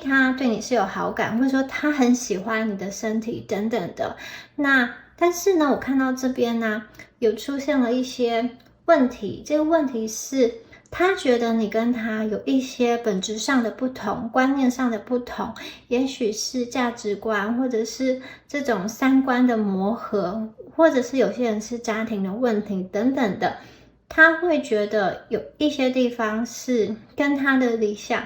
他对你是有好感，或者说他很喜欢你的身体等等的。那但是呢，我看到这边呢，有出现了一些问题，这个问题是他觉得你跟他有一些本质上的不同，观念上的不同，也许是价值观，或者是这种三观的磨合，或者是有些人是家庭的问题等等的，他会觉得有一些地方是跟他的理想，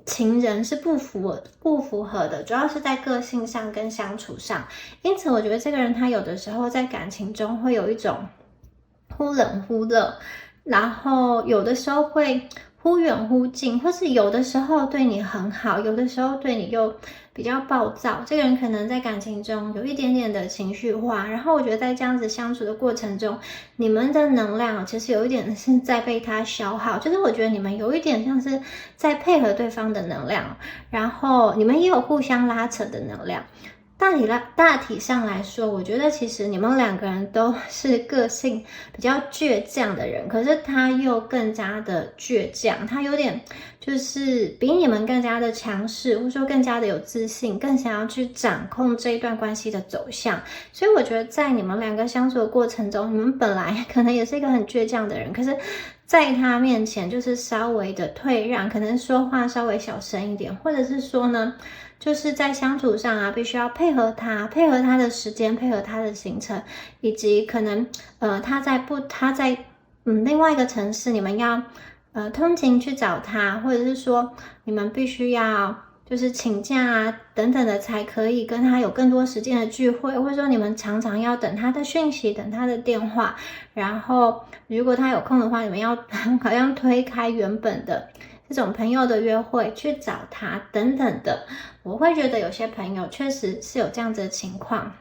情人是不符合的，主要是在个性上跟相处上。因此，我觉得这个人他有的时候在感情中会有一种忽冷忽热，然后有的时候会忽远忽近，或是有的时候对你很好，有的时候对你又比较暴躁。这个人可能在感情中有一点点的情绪化，然后我觉得在这样子相处的过程中，你们的能量其实有一点是在被他消耗，就是我觉得你们有一点像是在配合对方的能量，然后你们也有互相拉扯的能量。大体上来说，我觉得其实你们两个人都是个性比较倔强的人，可是他又更加的倔强，他有点就是比你们更加的强势，或者说更加的有自信，更想要去掌控这一段关系的走向。所以我觉得在你们两个相处的过程中，你们本来可能也是一个很倔强的人，可是在他面前就是稍微的退让，可能说话稍微小声一点，或者是说呢，就是在相处上啊，必须要配合他的时间，配合他的行程，以及可能他在另外一个城市，你们要通勤去找他，或者是说你们必须要就是请假啊等等的，才可以跟他有更多时间的聚会，或者说你们常常要等他的讯息，等他的电话，然后如果他有空的话，你们要好像推开原本的这种朋友的约会去找他等等的。我会觉得有些朋友确实是有这样子的情况，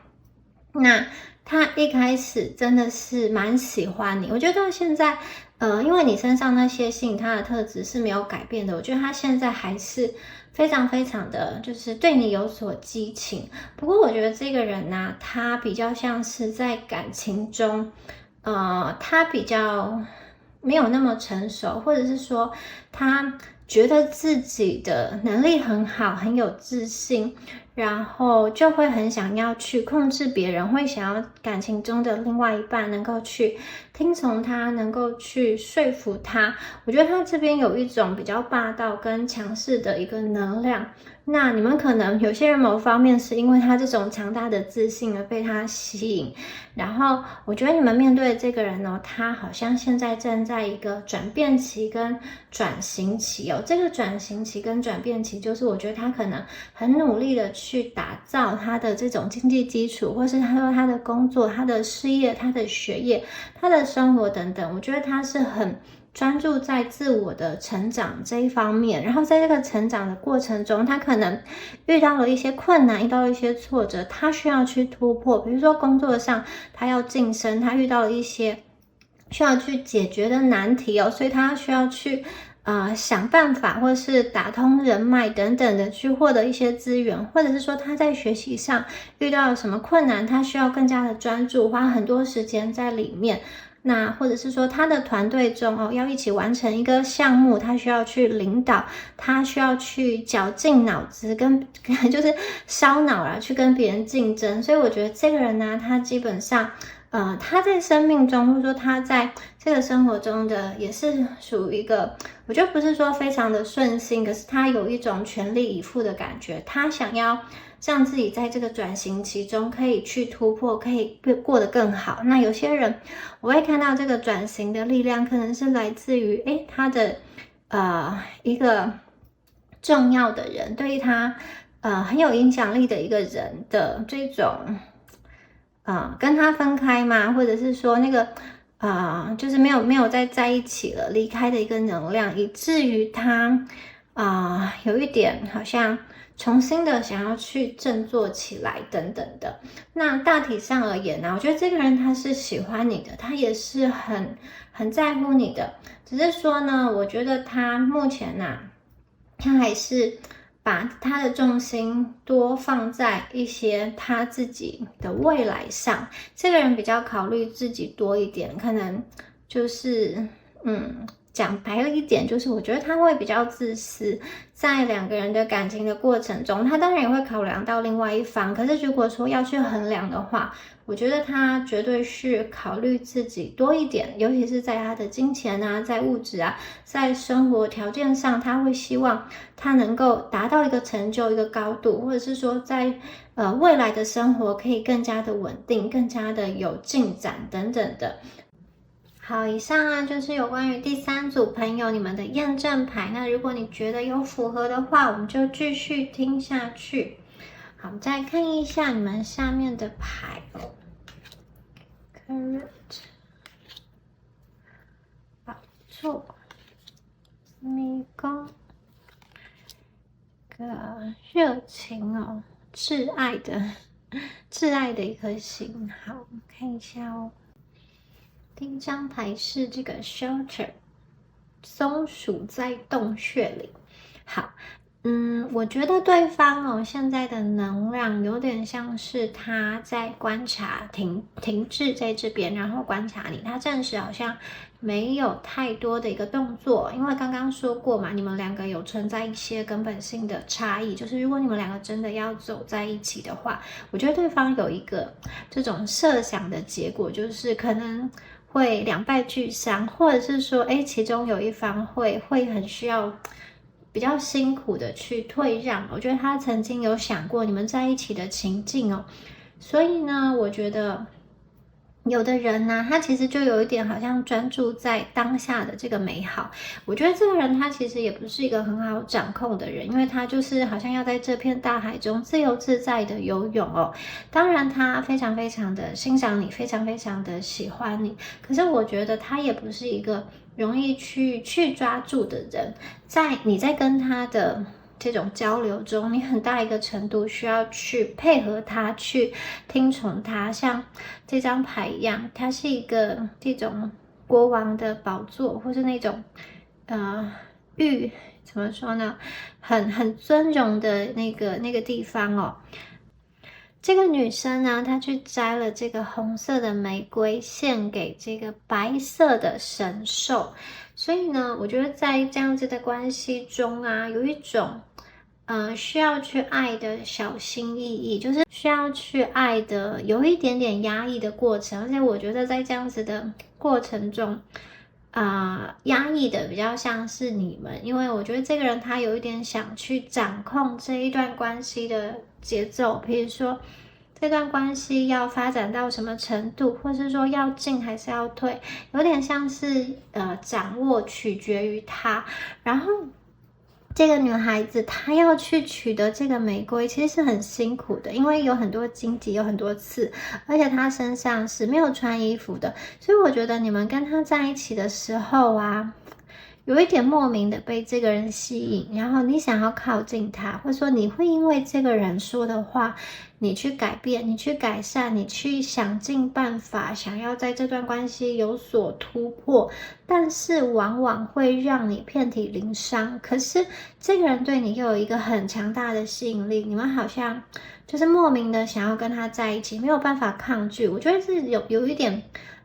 那他一开始真的是蛮喜欢你，我觉得到现在因为你身上那些吸引他的特质是没有改变的，我觉得他现在还是非常非常的就是对你有所激情。不过我觉得这个人呢，他比较像是在感情中他比较没有那么成熟，或者是说他觉得自己的能力很好，很有自信，然后就会很想要去控制别人，会想要感情中的另外一半能够去听从他，能够去说服他。我觉得他这边有一种比较霸道跟强势的一个能量。那你们可能有些人某方面是因为他这种强大的自信而被他吸引，然后我觉得你们面对的这个人呢，他好像现在正在一个转变期跟转型期哦。这个转型期跟转变期，就是我觉得他可能很努力的去打造他的这种经济基础，或是他说他的工作、他的事业、他的学业、他的生活等等。我觉得他是很专注在自我的成长这一方面，然后在这个成长的过程中，他可能遇到了一些困难，遇到了一些挫折，他需要去突破。比如说工作上，他要晋升，他遇到了一些需要去解决的难题哦，所以他需要去想办法，或是打通人脉等等的去获得一些资源，或者是说他在学习上遇到了什么困难，他需要更加的专注，花很多时间在里面。那或者是说他的团队中要一起完成一个项目，他需要去领导，他需要去绞尽脑汁就是烧脑啦，去跟别人竞争。所以我觉得这个人呢，他基本上他在生命中，或者说他在这个生活中的也是属于一个，我觉得不是说非常的顺心，可是他有一种全力以赴的感觉，他想要让自己在这个转型期中可以去突破，可以过得更好。那有些人我会看到这个转型的力量可能是来自于他的一个重要的人，对于他很有影响力的一个人的这种跟他分开嘛，或者是说那个就是没有再在一起了，离开的一个能量，以至于他有一点好像重新的想要去振作起来等等的。那大体上而言呢，我觉得这个人他是喜欢你的，他也是很在乎你的，只是说呢，我觉得他目前他还是把他的重心多放在一些他自己的未来上。这个人比较考虑自己多一点，可能就是讲白了一点，就是我觉得他会比较自私，在两个人的感情的过程中，他当然也会考量到另外一方，可是如果说要去衡量的话，我觉得他绝对是考虑自己多一点，尤其是在他的金钱在物质在生活条件上，他会希望他能够达到一个成就，一个高度，或者是说在未来的生活可以更加的稳定，更加的有进展等等的。好，以上就是有关于第三组朋友你们的验证牌。那如果你觉得有符合的话，我们就继续听下去。好，我们再看一下你们下面的牌Correct， 宝座，迷宫，个热情挚爱的一颗心。好，我们看一下第一张牌是这个 shelter， 松鼠在洞穴里。好，我觉得对方现在的能量有点像是他在观察，停滞在这边，然后观察你。他暂时好像没有太多的一个动作，因为刚刚说过嘛，你们两个有存在一些根本性的差异，就是如果你们两个真的要走在一起的话，我觉得对方有一个这种设想的结果，就是可能会两败俱伤，或者是说其中有一方会很需要比较辛苦的去退让。我觉得他曾经有想过你们在一起的情境所以呢，我觉得有的人他其实就有一点好像专注在当下的这个美好。我觉得这个人他其实也不是一个很好掌控的人，因为他就是好像要在这片大海中自由自在的游泳当然他非常非常的欣赏你，非常非常的喜欢你，可是我觉得他也不是一个容易去抓住的人。你在跟他的这种交流中，你很大一个程度需要去配合他，去听从他。像这张牌一样，它是一个这种国王的宝座，或是那种怎么说呢，很尊荣的那个地方这个女生呢，她去摘了这个红色的玫瑰，献给这个白色的神兽。所以呢，我觉得在这样子的关系中有一种需要去爱的小心翼翼，就是需要去爱的有一点点压抑的过程。而且我觉得在这样子的过程中压抑的比较像是你们，因为我觉得这个人他有一点想去掌控这一段关系的节奏，比如说这段关系要发展到什么程度，或是说要进还是要退，有点像是掌握取决于他。然后这个女孩子她要去取得这个玫瑰其实是很辛苦的，因为有很多荆棘，有很多刺，而且她身上是没有穿衣服的。所以我觉得你们跟她在一起的时候有一点莫名的被这个人吸引，然后你想要靠近他，或者说你会因为这个人说的话，你去改变，你去改善，你去想尽办法，想要在这段关系有所突破，但是往往会让你遍体鳞伤。可是这个人对你又有一个很强大的吸引力，你们好像就是莫名的想要跟他在一起，没有办法抗拒。我觉得是有一点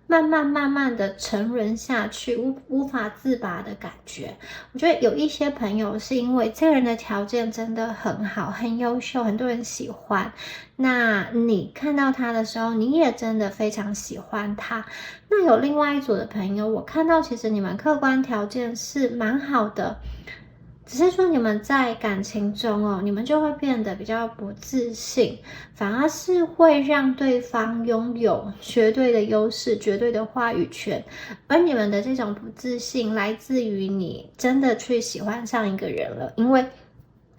慢慢的沉沦下去，无法自拔的感觉。我觉得有一些朋友是因为这个人的条件真的很好，很优秀，很多人喜欢。那你看到他的时候，你也真的非常喜欢他。那有另外一组的朋友，我看到其实你们客观条件是蛮好的，只是说你们在感情中你们就会变得比较不自信，反而是会让对方拥有绝对的优势、绝对的话语权。而你们的这种不自信来自于你真的去喜欢上一个人了，因为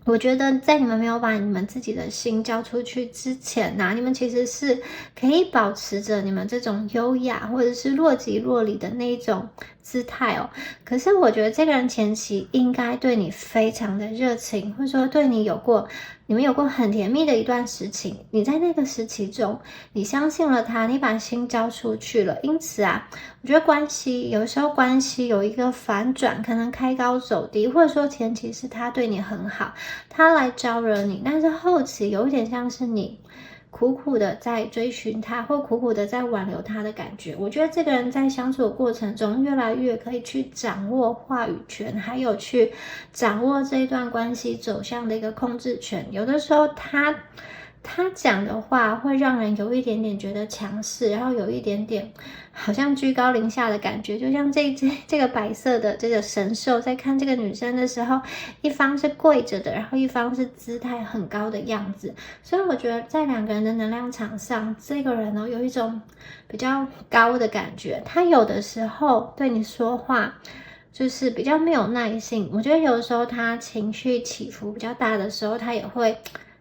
我觉得在你们没有把你们自己的心交出去之前你们其实是可以保持着你们这种优雅或者是若即若离的那一种姿态可是我觉得这个人前期应该对你非常的热情，或者说对你你们有过很甜蜜的一段时期，你在那个时期中，你相信了他，你把心交出去了。因此我觉得有时候关系有一个反转，可能开高走低，或者说前期是他对你很好，他来招惹你，但是后期有一点像是你苦苦的在追寻他，或苦苦的在挽留他的感觉。我觉得这个人在相处的过程中，越来越可以去掌握话语权，还有去掌握这一段关系走向的一个控制权。有的时候他讲的话会让人有一点点觉得强势，然后有一点点好像居高临下的感觉，就像这个白色的这个神兽在看这个女生的时候，一方是跪着的，然后一方是姿态很高的样子。所以我觉得在两个人的能量场上，这个人有一种比较高的感觉，他有的时候对你说话就是比较没有耐性。我觉得有的时候他情绪起伏比较大的时候，他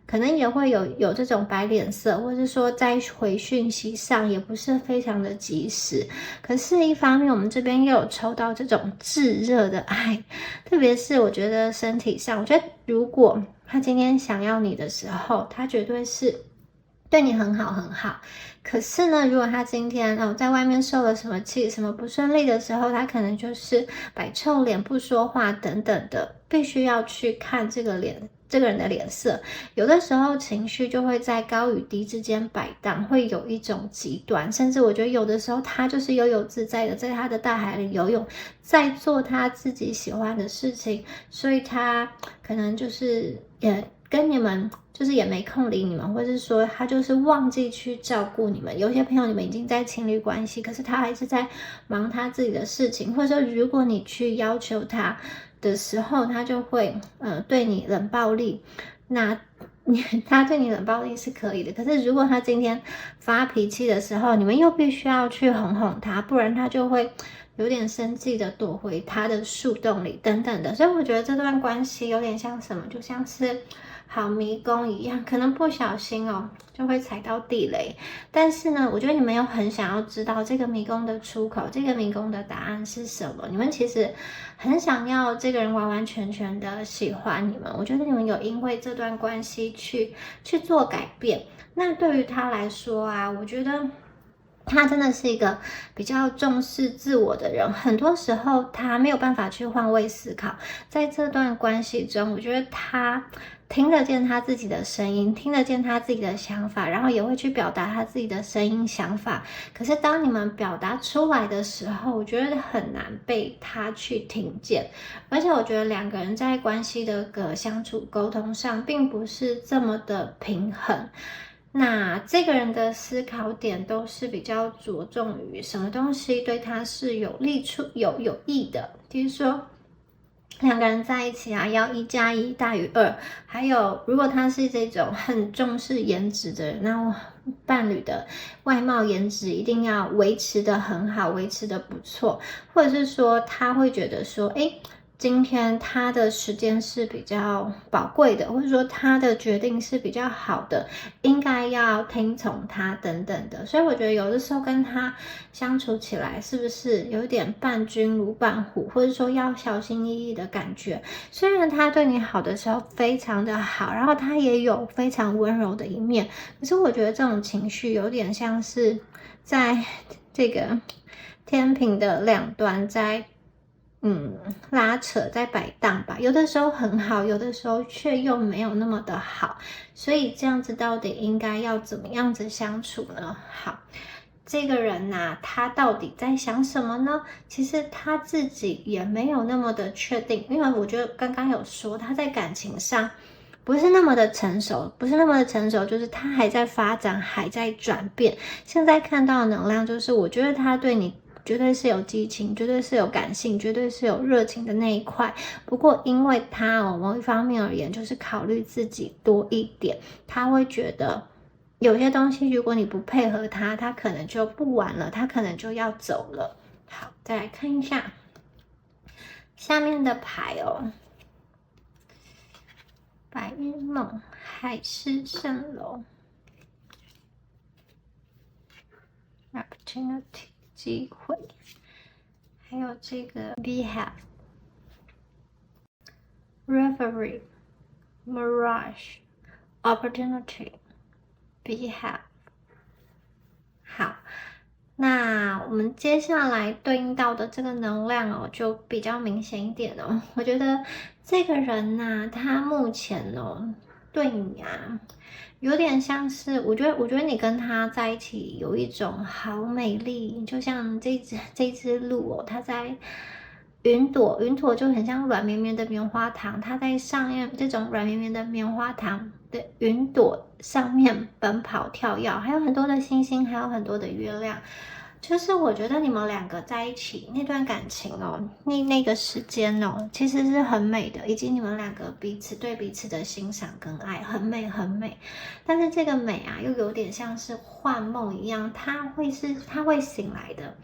可能也会有这种摆脸色，或者说在回讯息上也不是非常的及时。可是一方面我们这边又有抽到这种炙热的爱，特别是我觉得身体上，我觉得如果他今天想要你的时候，他绝对是对你很好很好。可是呢，如果他今天在外面受了什么气，什么不顺利的时候，他可能就是摆臭脸不说话等等的，必须要去看这个人的脸色。有的时候情绪就会在高与低之间摆荡，会有一种极端，甚至我觉得有的时候他就是悠游自在的在他的大海里游泳，在做他自己喜欢的事情，所以他可能就是也跟你们就是也没空理你们，或者是说他就是忘记去照顾你们。有些朋友你们已经在情侣关系，可是他还是在忙他自己的事情，或者说如果你去要求他的时候，他就会对你冷暴力。那他对你冷暴力是可以的，可是如果他今天发脾气的时候，你们又必须要去哄哄他，不然他就会有点生气的躲回他的树洞里等等的。所以我觉得这段关系有点像什么，就像是好迷宫一样，可能不小心就会踩到地雷。但是呢，我觉得你们又很想要知道这个迷宫的出口，这个迷宫的答案是什么。你们其实很想要这个人完完全全的喜欢你们。我觉得你们有因为这段关系去做改变。那对于他来说我觉得他真的是一个比较重视自我的人，很多时候他没有办法去换位思考。在这段关系中，我觉得他听得见他自己的声音，听得见他自己的想法，然后也会去表达他自己的声音想法。可是当你们表达出来的时候，我觉得很难被他去听见。而且我觉得两个人在关系的相处沟通上并不是这么的平衡。那这个人的思考点都是比较着重于什么东西对他是有益的，比如说两个人在一起要1+1大于2，还有如果他是这种很重视颜值的人，那伴侣的外貌颜值一定要维持的很好，维持的不错，或者是说他会觉得说今天他的时间是比较宝贵的，或者说他的决定是比较好的，应该要听从他等等的。所以我觉得有的时候跟他相处起来，是不是有点伴君如伴虎，或者说要小心翼翼的感觉？虽然他对你好的时候非常的好，然后他也有非常温柔的一面，可是我觉得这种情绪有点像是在这个天平的两端在拉扯在摆荡吧，有的时候很好，有的时候却又没有那么的好，所以这样子到底应该要怎么样子相处呢？好，这个人呐，他到底在想什么呢？其实他自己也没有那么的确定，因为我觉得刚刚有说他在感情上不是那么的成熟，不是那么的成熟，就是他还在发展，还在转变。现在看到的能量就是，我觉得他对你绝对是有激情，绝对是有感性，绝对是有热情的那一块。不过因为他某一方面而言，就是考虑自己多一点，他会觉得有些东西如果你不配合他，他可能就不玩了，他可能就要走了。好，再来看一下下面的牌哦。白日梦、海市蜃楼 ，opportunity 机会，还有这个 behalf、reverie、mirage、opportunity、behalf。好，那我们接下来对应到的这个能量哦，就比较明显一点哦。我觉得这个人呐，他目前哦，对你啊，有点像是，我觉得你跟他在一起有一种好美丽，就像这只鹿哦，它在云朵就很像软绵绵的棉花糖，它在上面这种软绵绵的棉花糖的云朵上面奔跑跳跃，还有很多的星星，还有很多的月亮。就是我觉得你们两个在一起那段感情哦，那个时间哦，其实是很美的，以及你们两个彼此对彼此的欣赏跟爱，很美很美。但是这个美啊，又有点像是幻梦一样，它会醒来的，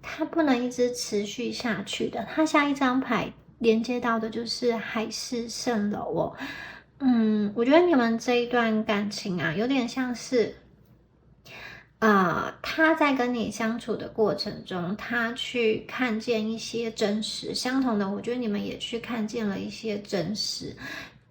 它不能一直持续下去的。它下一张牌连接到的就是海市蜃楼哦。我觉得你们这一段感情啊，有点像是。他在跟你相处的过程中，他去看见一些真实，相同的，我觉得你们也去看见了一些真实。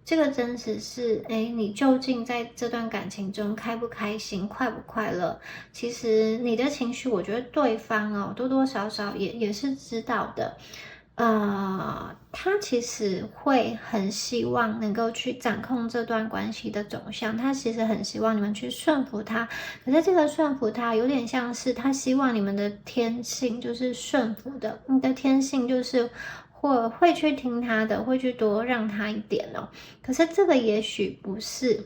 这个真实是，你究竟在这段感情中开不开心，快不快乐？其实你的情绪，我觉得对方哦，多多少少也是知道的。他其实会很希望能够去掌控这段关系的走向，他其实很希望你们去顺服他，可是这个顺服他有点像是他希望你们的天性就是顺服的，你的天性就是会去听他的，会去多让他一点哦。可是这个也许不是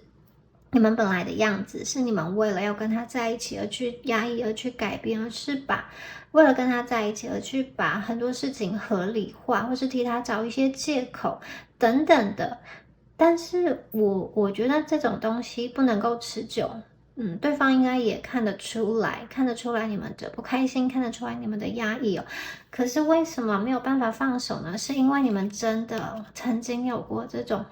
你们本来的样子，是你们为了要跟他在一起而去压抑，而去改变，而是为了跟他在一起而去把很多事情合理化，或是替他找一些借口等等的。但是我觉得这种东西不能够持久。对方应该也看得出来你们的不开心，看得出来你们的压抑哦。可是为什么没有办法放手呢？是因为你们真的曾经有过这种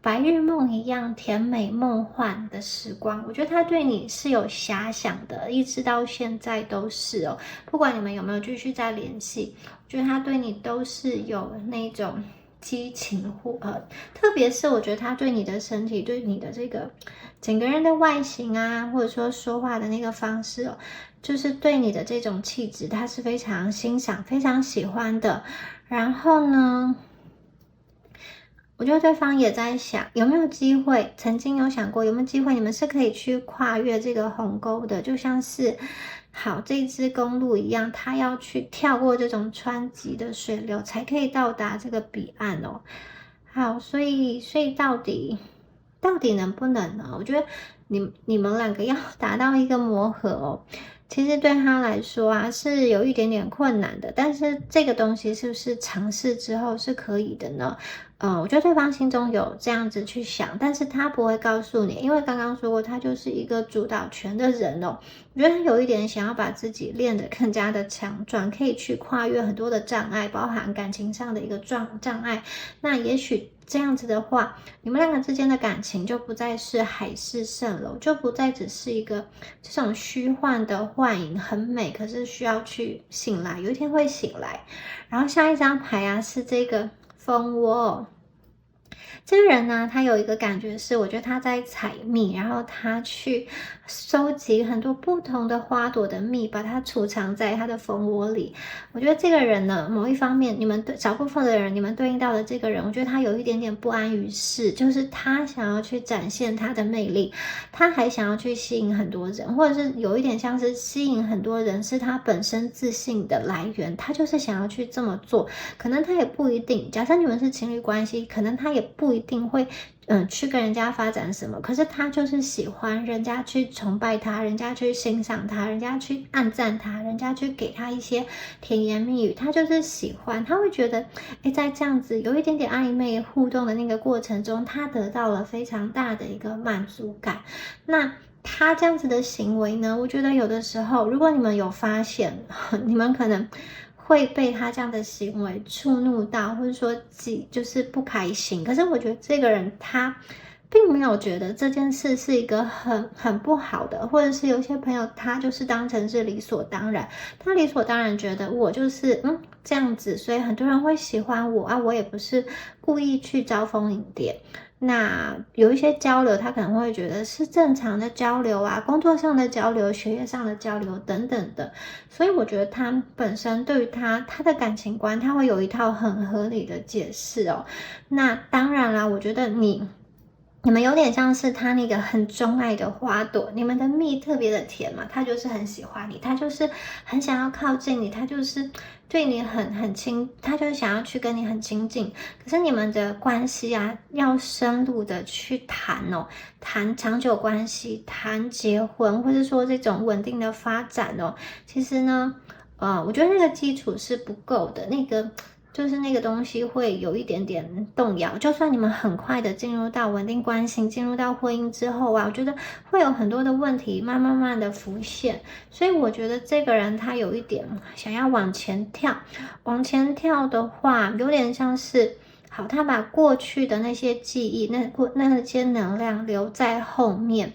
白日梦一样甜美梦幻的时光。我觉得他对你是有遐想的，一直到现在都是哦。不管你们有没有继续再联系，我觉得他对你都是有那种激情特别是我觉得他对你的身体，对你的这个整个人的外形啊，或者说说话的那个方式哦，就是对你的这种气质，他是非常欣赏、非常喜欢的。然后呢，我觉得对方也在想有没有机会，曾经有想过有没有机会，你们是可以去跨越这个鸿沟的，就像是这支公路一样，他要去跳过这种湍急的水流，才可以到达这个彼岸哦。好，所以到底能不能呢？我觉得你们两个要达到一个磨合哦。其实对他来说啊，是有一点点困难的，但是这个东西是不是尝试之后是可以的呢？我觉得对方心中有这样子去想，但是他不会告诉你，因为刚刚说过，他就是一个主导权的人哦。我觉得他有一点想要把自己练得更加的强壮，可以去跨越很多的障碍，包含感情上的一个障碍。那也许这样子的话，你们两个之间的感情就不再是海市蜃楼，就不再只是一个这种虚幻的幻影，很美，可是需要去醒来，有一天会醒来。然后下一张牌啊是这个蜂窝哦。这个人呢，他有一个感觉是，我觉得他在采蜜，然后他去收集很多不同的花朵的蜜，把它储藏在他的蜂窝里。我觉得这个人呢，某一方面，你们对少部分的人，你们对应到的这个人，我觉得他有一点点不安于世，就是他想要去展现他的魅力，他还想要去吸引很多人，或者是有一点像是吸引很多人是他本身自信的来源，他就是想要去这么做。可能他也不一定，假设你们是情侣关系，可能他也不一定会去跟人家发展什么，可是他就是喜欢人家去崇拜他，人家去欣赏他，人家去暗赞他，人家去给他一些甜言蜜语，他就是喜欢，他会觉得在这样子有一点点暧昧互动的那个过程中，他得到了非常大的一个满足感。那他这样子的行为呢，我觉得有的时候如果你们有发现，你们可能会被他这样的行为触怒到，或者说就是不开心。可是我觉得这个人他并没有觉得这件事是一个很不好的，或者是有些朋友他就是当成是理所当然，他理所当然觉得我就是这样子，所以很多人会喜欢我啊，我也不是故意去招蜂引蝶。那有一些交流，他可能会觉得是正常的交流啊，工作上的交流、学业上的交流等等的，所以我觉得他本身对于他的感情观，他会有一套很合理的解释哦。那当然啦，我觉得你们有点像是他那个很钟爱的花朵，你们的蜜特别的甜嘛，他就是很喜欢你，他就是很想要靠近你，他就是对你很亲，他就是想要去跟你很亲近。可是你们的关系啊，要深入的去谈哦，谈长久关系，谈结婚，或者说这种稳定的发展哦，其实呢，我觉得那个基础是不够的，就是那个东西会有一点点动摇，就算你们很快的进入到稳定关系，进入到婚姻之后啊，我觉得会有很多的问题慢慢的浮现，所以我觉得这个人他有一点想要往前跳，往前跳的话，有点像是好，他把过去的那些记忆、那些能量留在后面，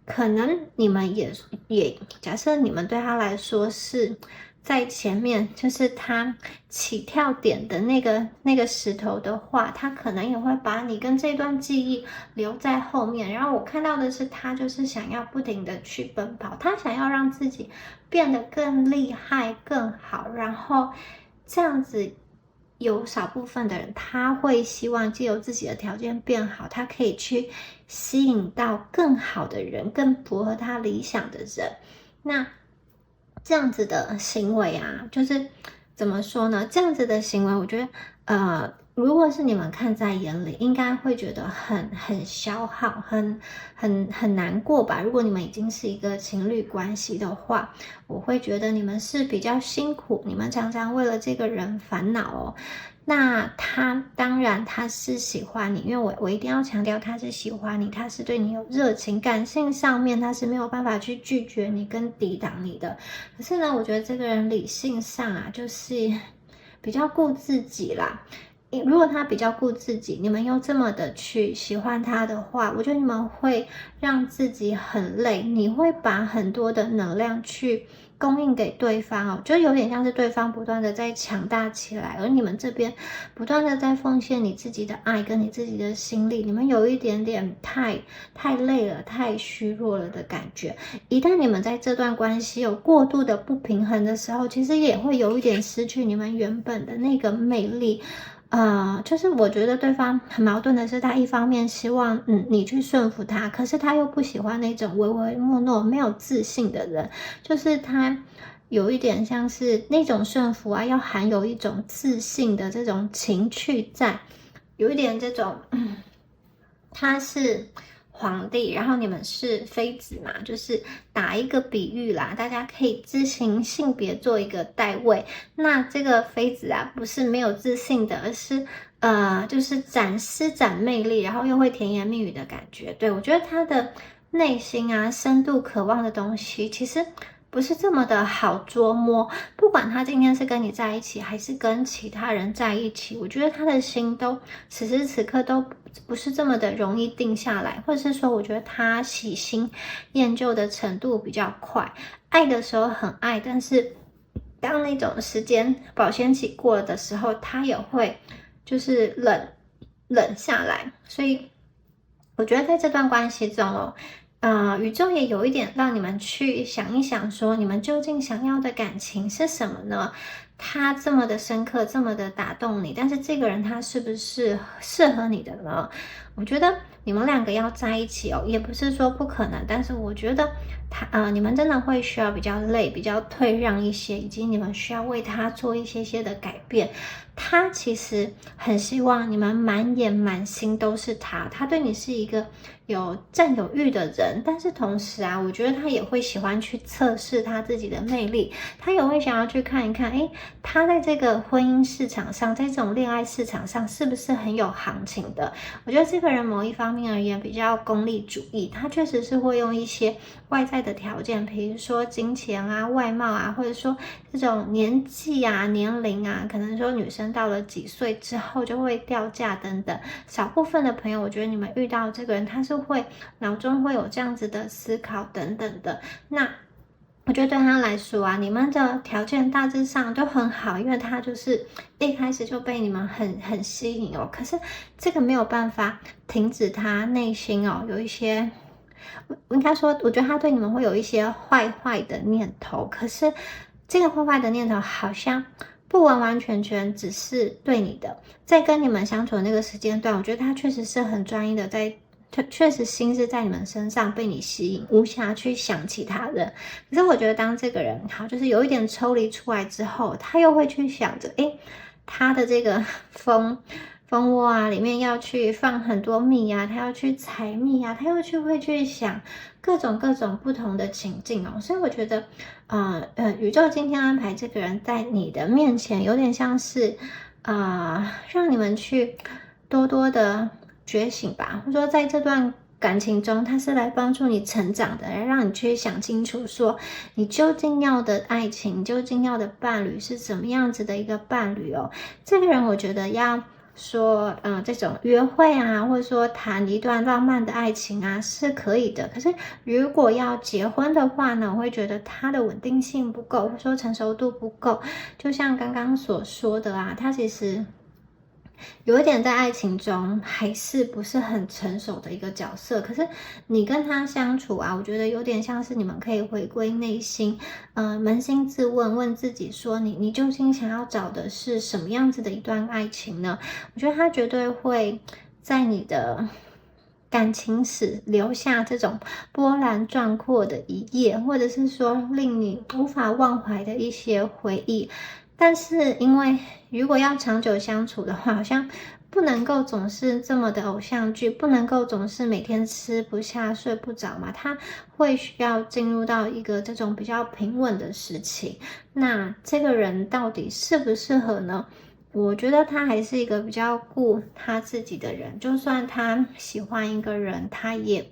可能你们也假设你们对他来说是在前面，就是他起跳点的那个石头的话，他可能也会把你跟这段记忆留在后面。然后我看到的是，他就是想要不停的去奔跑，他想要让自己变得更厉害、更好，然后这样子。有少部分的人，他会希望藉由自己的条件变好，他可以去吸引到更好的人，更符合他理想的人。那这样子的行为啊，就是怎么说呢？这样子的行为，我觉得，如果是你们看在眼里，应该会觉得很消耗，很难过吧？如果你们已经是一个情侣关系的话，我会觉得你们是比较辛苦，你们常常为了这个人烦恼哦。那他当然他是喜欢你，因为我一定要强调他是喜欢你，他是对你有热情，感性上面他是没有办法去拒绝你跟抵挡你的。可是呢，我觉得这个人理性上啊，就是比较顾自己啦。如果他比较顾自己，你们又这么的去喜欢他的话，我觉得你们会让自己很累，你会把很多的能量去供应给对方哦，就有点像是对方不断的在强大起来，而你们这边不断的在奉献你自己的爱跟你自己的心力，你们有一点点太累了，太虚弱了的感觉。一旦你们在这段关系有过度的不平衡的时候，其实也会有一点失去你们原本的那个魅力。就是我觉得对方很矛盾的是，他一方面希望你去顺服他，可是他又不喜欢那种唯唯诺诺、没有自信的人，就是他有一点像是那种顺服啊，要含有一种自信的这种情趣在，有一点这种，他是皇帝，然后你们是妃子嘛，就是打一个比喻啦，大家可以自行性别做一个代位。那这个妃子啊，不是没有自信的，而是就是施展魅力，然后又会甜言蜜语的感觉。对，我觉得他的内心啊，深度渴望的东西，其实不是这么的好捉摸。不管他今天是跟你在一起，还是跟其他人在一起，我觉得他的心都此时此刻都不是这么的容易定下来，或者是说，我觉得他喜新厌旧的程度比较快，爱的时候很爱，但是当那种时间保鲜期过了的时候，他也会就是冷下来。所以我觉得在这段关系中哦，宇宙也有一点让你们去想一想，说你们究竟想要的感情是什么呢？他这么的深刻，这么的打动你，但是这个人他是不是适合你的呢？我觉得你们两个要在一起哦，也不是说不可能，但是我觉得你们真的会需要比较累，比较退让一些，以及你们需要为他做一些的改变。他其实很希望你们满眼满心都是他，他对你是一个有占有欲的人，但是同时啊，我觉得他也会喜欢去测试他自己的魅力，他也会想要去看一看，诶，他在这个婚姻市场上，在这种恋爱市场上是不是很有行情的？我觉得这个人某一方面而言比较功利主义，他确实是会用一些外在的条件，比如说金钱啊、外貌啊，或者说这种年纪啊、年龄啊，可能说女生到了几岁之后就会掉价等等。少部分的朋友，我觉得你们遇到这个人，他是会脑中会有这样子的思考等等的。那我觉得对他来说啊，你们的条件大致上都很好，因为他就是一开始就被你们很吸引哦。可是这个没有办法停止他内心哦，有一些，我应该说，我觉得他对你们会有一些坏的念头。可是这个坏的念头好像不完完全全只是对你的，在跟你们相处的那个时间段，我觉得他确实是很专一的在。他确实心是在你们身上被你吸引，无暇去想其他人。可是我觉得当这个人好，就是有一点抽离出来之后，他又会去想着，诶，他的这个蜂窝啊，里面要去放很多蜜啊，他要去采蜜啊，他又会去想各种不同的情境哦。所以我觉得，宇宙今天安排这个人在你的面前，有点像是让你们去多多的觉醒吧，或者说在这段感情中，它是来帮助你成长的，来让你去想清楚说，你究竟要的爱情，究竟要的伴侣是怎么样子的一个伴侣哦。这个人我觉得要说，这种约会啊，或者说谈一段浪漫的爱情啊，是可以的。可是如果要结婚的话呢，我会觉得他的稳定性不够，或者说成熟度不够。就像刚刚所说的啊，他其实有一点在爱情中还是不是很成熟的一个角色，可是你跟他相处啊，我觉得有点像是你们可以回归内心，扪心自问，问自己说你究竟想要找的是什么样子的一段爱情呢？我觉得他绝对会在你的感情史留下这种波澜壮阔的一页，或者是说令你无法忘怀的一些回忆。但是因为如果要长久相处的话，好像不能够总是这么的偶像剧，不能够总是每天吃不下睡不着嘛，他会需要进入到一个这种比较平稳的时期。那这个人到底适不适合呢？我觉得他还是一个比较顾他自己的人，就算他喜欢一个人，他也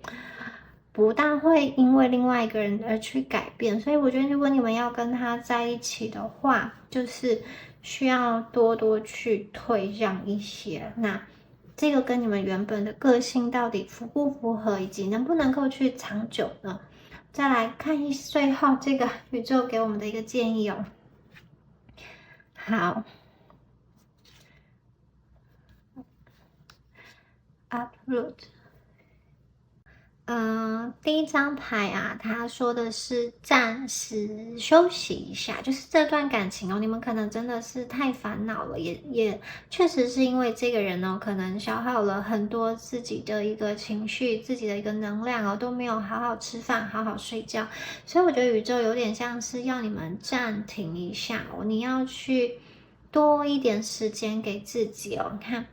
不大会因为另外一个人而去改变。所以我觉得如果你们要跟他在一起的话，就是需要多去退让一些。那这个跟你们原本的个性到底符不符合，以及能不能够去长久呢？再来看最后这个宇宙给我们的一个建议哦。好，Uproot。第一张牌啊，他说的是暂时休息一下，就是这段感情哦，你们可能真的是太烦恼了，也确实是因为这个人哦，可能消耗了很多自己的一个情绪、自己的一个能量哦，都没有好好吃饭、好好睡觉，所以我觉得宇宙有点像是要你们暂停一下哦，你要去多一点时间给自己哦，你看。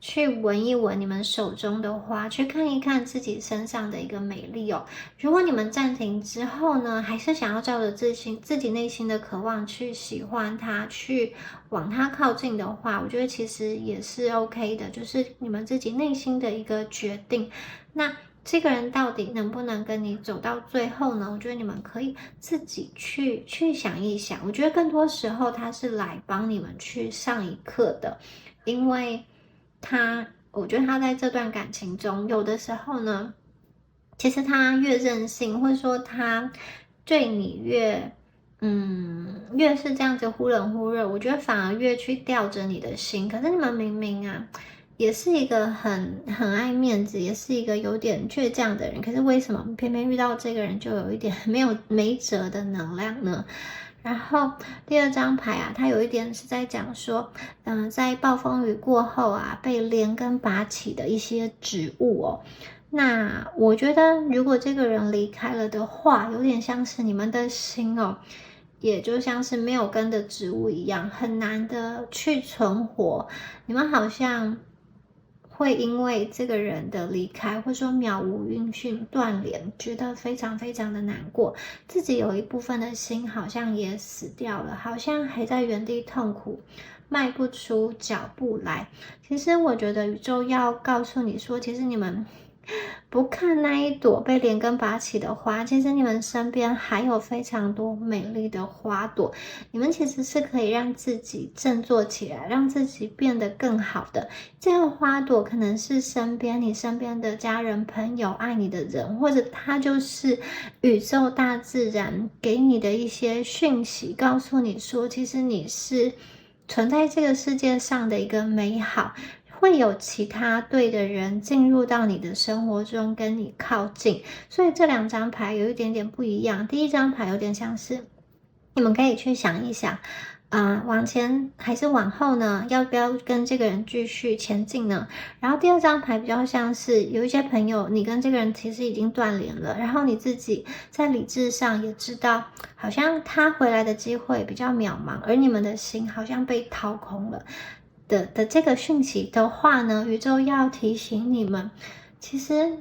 去闻一闻你们手中的花，去看一看自己身上的一个美丽哦。如果你们暂停之后呢，还是想要照着自己内心的渴望去喜欢它，去往它靠近的话，我觉得其实也是 OK 的，就是你们自己内心的一个决定。那这个人到底能不能跟你走到最后呢？我觉得你们可以自己去想一想。我觉得更多时候他是来帮你们去上一课的，因为我觉得他在这段感情中，有的时候呢，其实他越任性，或者说他对你越是这样子忽冷忽热，我觉得反而越去吊着你的心。可是你们明明啊，也是一个很爱面子，也是一个有点倔强的人，可是为什么偏偏遇到这个人就有一点没辙的能量呢？然后第二张牌啊，它有一点是在讲说，在暴风雨过后啊，被连根拔起的一些植物哦。那我觉得，如果这个人离开了的话，有点像是你们的心哦，也就像是没有根的植物一样，很难的去存活。你们好像会因为这个人的离开，或者说渺无音讯、断联，觉得非常非常的难过。自己有一部分的心好像也死掉了，好像还在原地痛苦，迈不出脚步来。其实我觉得宇宙要告诉你说，其实你们不看那一朵被连根拔起的花，其实你们身边还有非常多美丽的花朵，你们其实是可以让自己振作起来，让自己变得更好的。这个花朵可能是你身边的家人、朋友、爱你的人，或者它就是宇宙大自然给你的一些讯息，告诉你说，其实你是存在这个世界上的一个美好。会有其他对的人进入到你的生活中，跟你靠近，所以这两张牌有一点点不一样。第一张牌有点像是，你们可以去想一想，往前还是往后呢？要不要跟这个人继续前进呢？然后第二张牌比较像是有一些朋友，你跟这个人其实已经断联了，然后你自己在理智上也知道，好像他回来的机会比较渺茫，而你们的心好像被掏空了。的这个讯息的话呢，宇宙要提醒你们，其实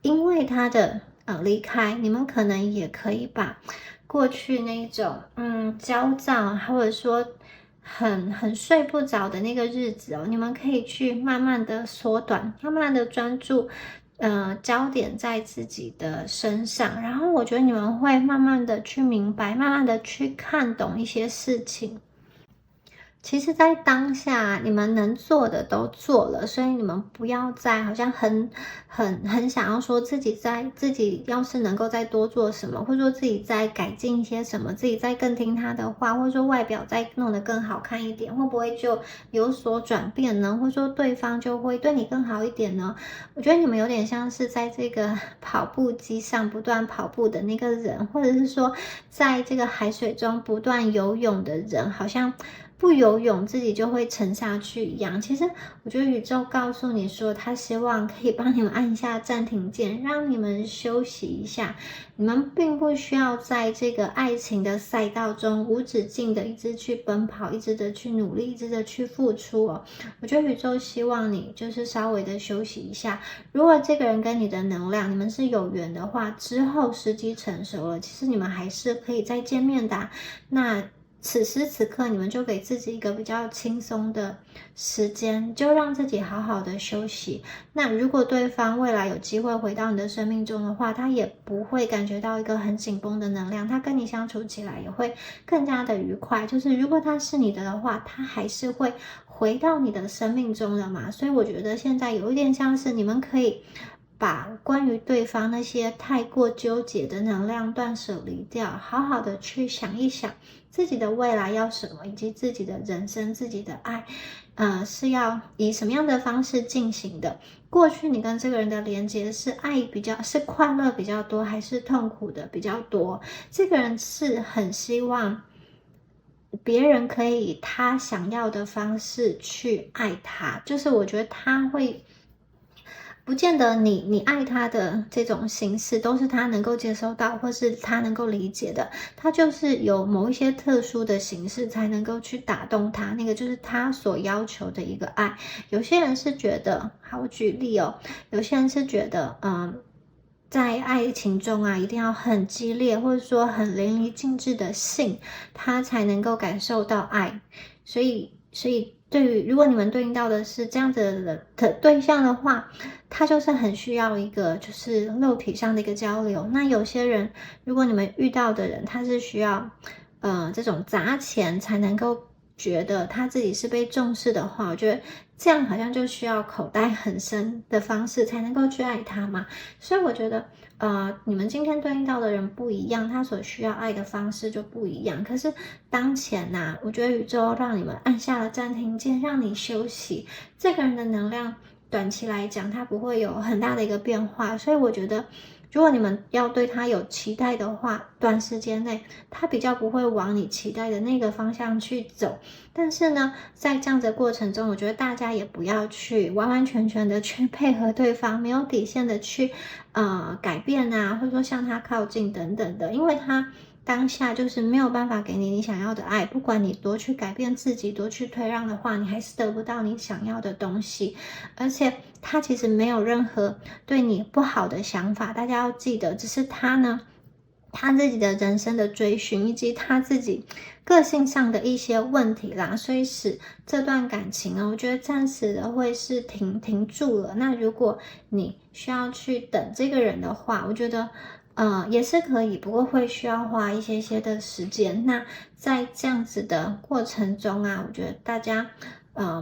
因为他的离开，你们可能也可以把过去那一种焦躁，或者说很睡不着的那个日子哦，你们可以去慢慢的缩短，慢慢的专注。焦点在自己的身上，然后我觉得你们会慢慢的去明白，慢慢的去看懂一些事情。其实，在当下你们能做的都做了，所以你们不要再好像很想要说自己要是能够再多做什么，或者说自己再改进一些什么，自己再更听他的话，或者说外表再弄得更好看一点，会不会就有所转变呢？或者说对方就会对你更好一点呢？我觉得你们有点像是在这个跑步机上不断跑步的那个人，或者是说在这个海水中不断游泳的人，好像不游泳自己就会沉下去一样。其实我觉得宇宙告诉你说，他希望可以帮你们按下暂停键，让你们休息一下。你们并不需要在这个爱情的赛道中无止境的一直去奔跑，一直的去努力，一直的去付出哦。我觉得宇宙希望你就是稍微的休息一下。如果这个人跟你的能量，你们是有缘的话，之后时机成熟了，其实你们还是可以再见面的啊。那此时此刻，你们就给自己一个比较轻松的时间，就让自己好好的休息。那如果对方未来有机会回到你的生命中的话，他也不会感觉到一个很紧绷的能量，他跟你相处起来也会更加的愉快。就是如果他是你的话，他还是会回到你的生命中的嘛。所以我觉得现在有一点像是你们可以把关于对方那些太过纠结的能量断舍离掉，好好的去想一想自己的未来要什么，以及自己的人生、自己的爱，是要以什么样的方式进行的？过去你跟这个人的连接是是快乐比较多，还是痛苦的比较多？这个人是很希望别人可以以他想要的方式去爱他，就是我觉得他会不见得你爱他的这种形式都是他能够接收到，或是他能够理解的。他就是有某一些特殊的形式才能够去打动他，那个就是他所要求的一个爱。有些人是觉得，好，我举例哦，有些人是觉得，在爱情中啊，一定要很激烈，或者说很淋漓尽致的性，他才能够感受到爱。所以对于如果你们对应到的是这样子的对象的话，他就是很需要一个就是肉体上的一个交流。那有些人，如果你们遇到的人，他是需要这种砸钱才能够觉得他自己是被重视的话，我觉得这样好像就需要口袋很深的方式才能够去爱他嘛。所以我觉得你们今天对应到的人不一样，他所需要爱的方式就不一样。可是当前我觉得宇宙让你们按下了暂停键，让你休息。这个人的能量短期来讲，它不会有很大的一个变化，所以我觉得如果你们要对他有期待的话，短时间内他比较不会往你期待的那个方向去走。但是呢，在这样的过程中，我觉得大家也不要去完完全全的去配合对方，没有底线的去改变或者说向他靠近等等的，因为他当下就是没有办法给你想要的爱，不管你多去改变自己，多去退让的话，你还是得不到你想要的东西。而且他其实没有任何对你不好的想法，大家要记得，只是他自己的人生的追寻，以及他自己个性上的一些问题啦，所以使这段感情我觉得暂时的会是停住了。那如果你需要去等这个人的话，我觉得也是可以，不过会需要花一些的时间。那在这样子的过程中我觉得大家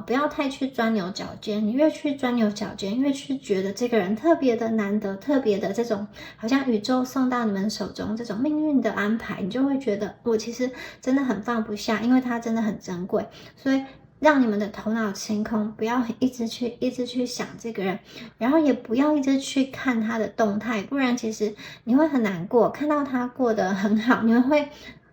不要太去钻牛角尖，你越去钻牛角尖，越去觉得这个人特别的难得，特别的这种好像宇宙送到你们手中这种命运的安排，你就会觉得我其实真的很放不下，因为它真的很珍贵。所以让你们的头脑清空，不要一直去想这个人，然后也不要一直去看他的动态，不然其实你会很难过，看到他过得很好，你们会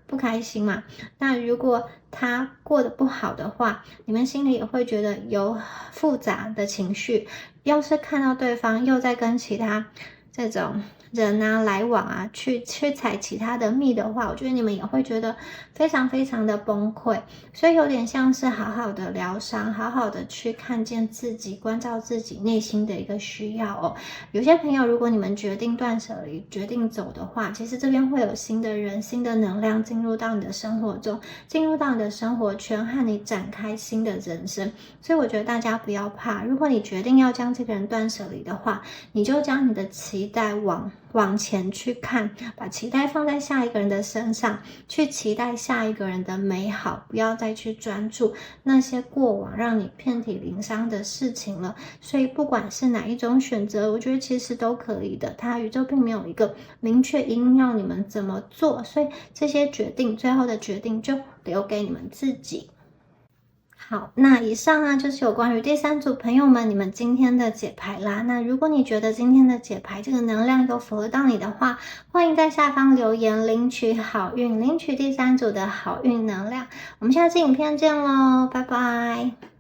不开心嘛。那如果他过得不好的话，你们心里也会觉得有复杂的情绪。要是看到对方又在跟其他这种人来往去采其他的蜜的话，我觉得你们也会觉得非常非常的崩溃。所以有点像是好好的疗伤，好好的去看见自己，关照自己内心的一个需要有些朋友，如果你们决定断舍离，决定走的话，其实这边会有新的人、新的能量进入到你的生活中，进入到你的生活圈，和你展开新的人生。所以我觉得大家不要怕，如果你决定要将这个人断舍离的话，你就将你的期待往前去看，把期待放在下一个人的身上，去期待下一个人的美好，不要再去专注那些过往让你遍体鳞伤的事情了。所以不管是哪一种选择，我觉得其实都可以的，它宇宙并没有一个明确一定要你们怎么做，所以这些决定，最后的决定就留给你们自己。好，那以上就是有关于第三组朋友们你们今天的解牌啦。那如果你觉得今天的解牌这个能量有符合到你的话，欢迎在下方留言领取好运，领取第三组的好运能量。我们下次影片见咯，拜拜。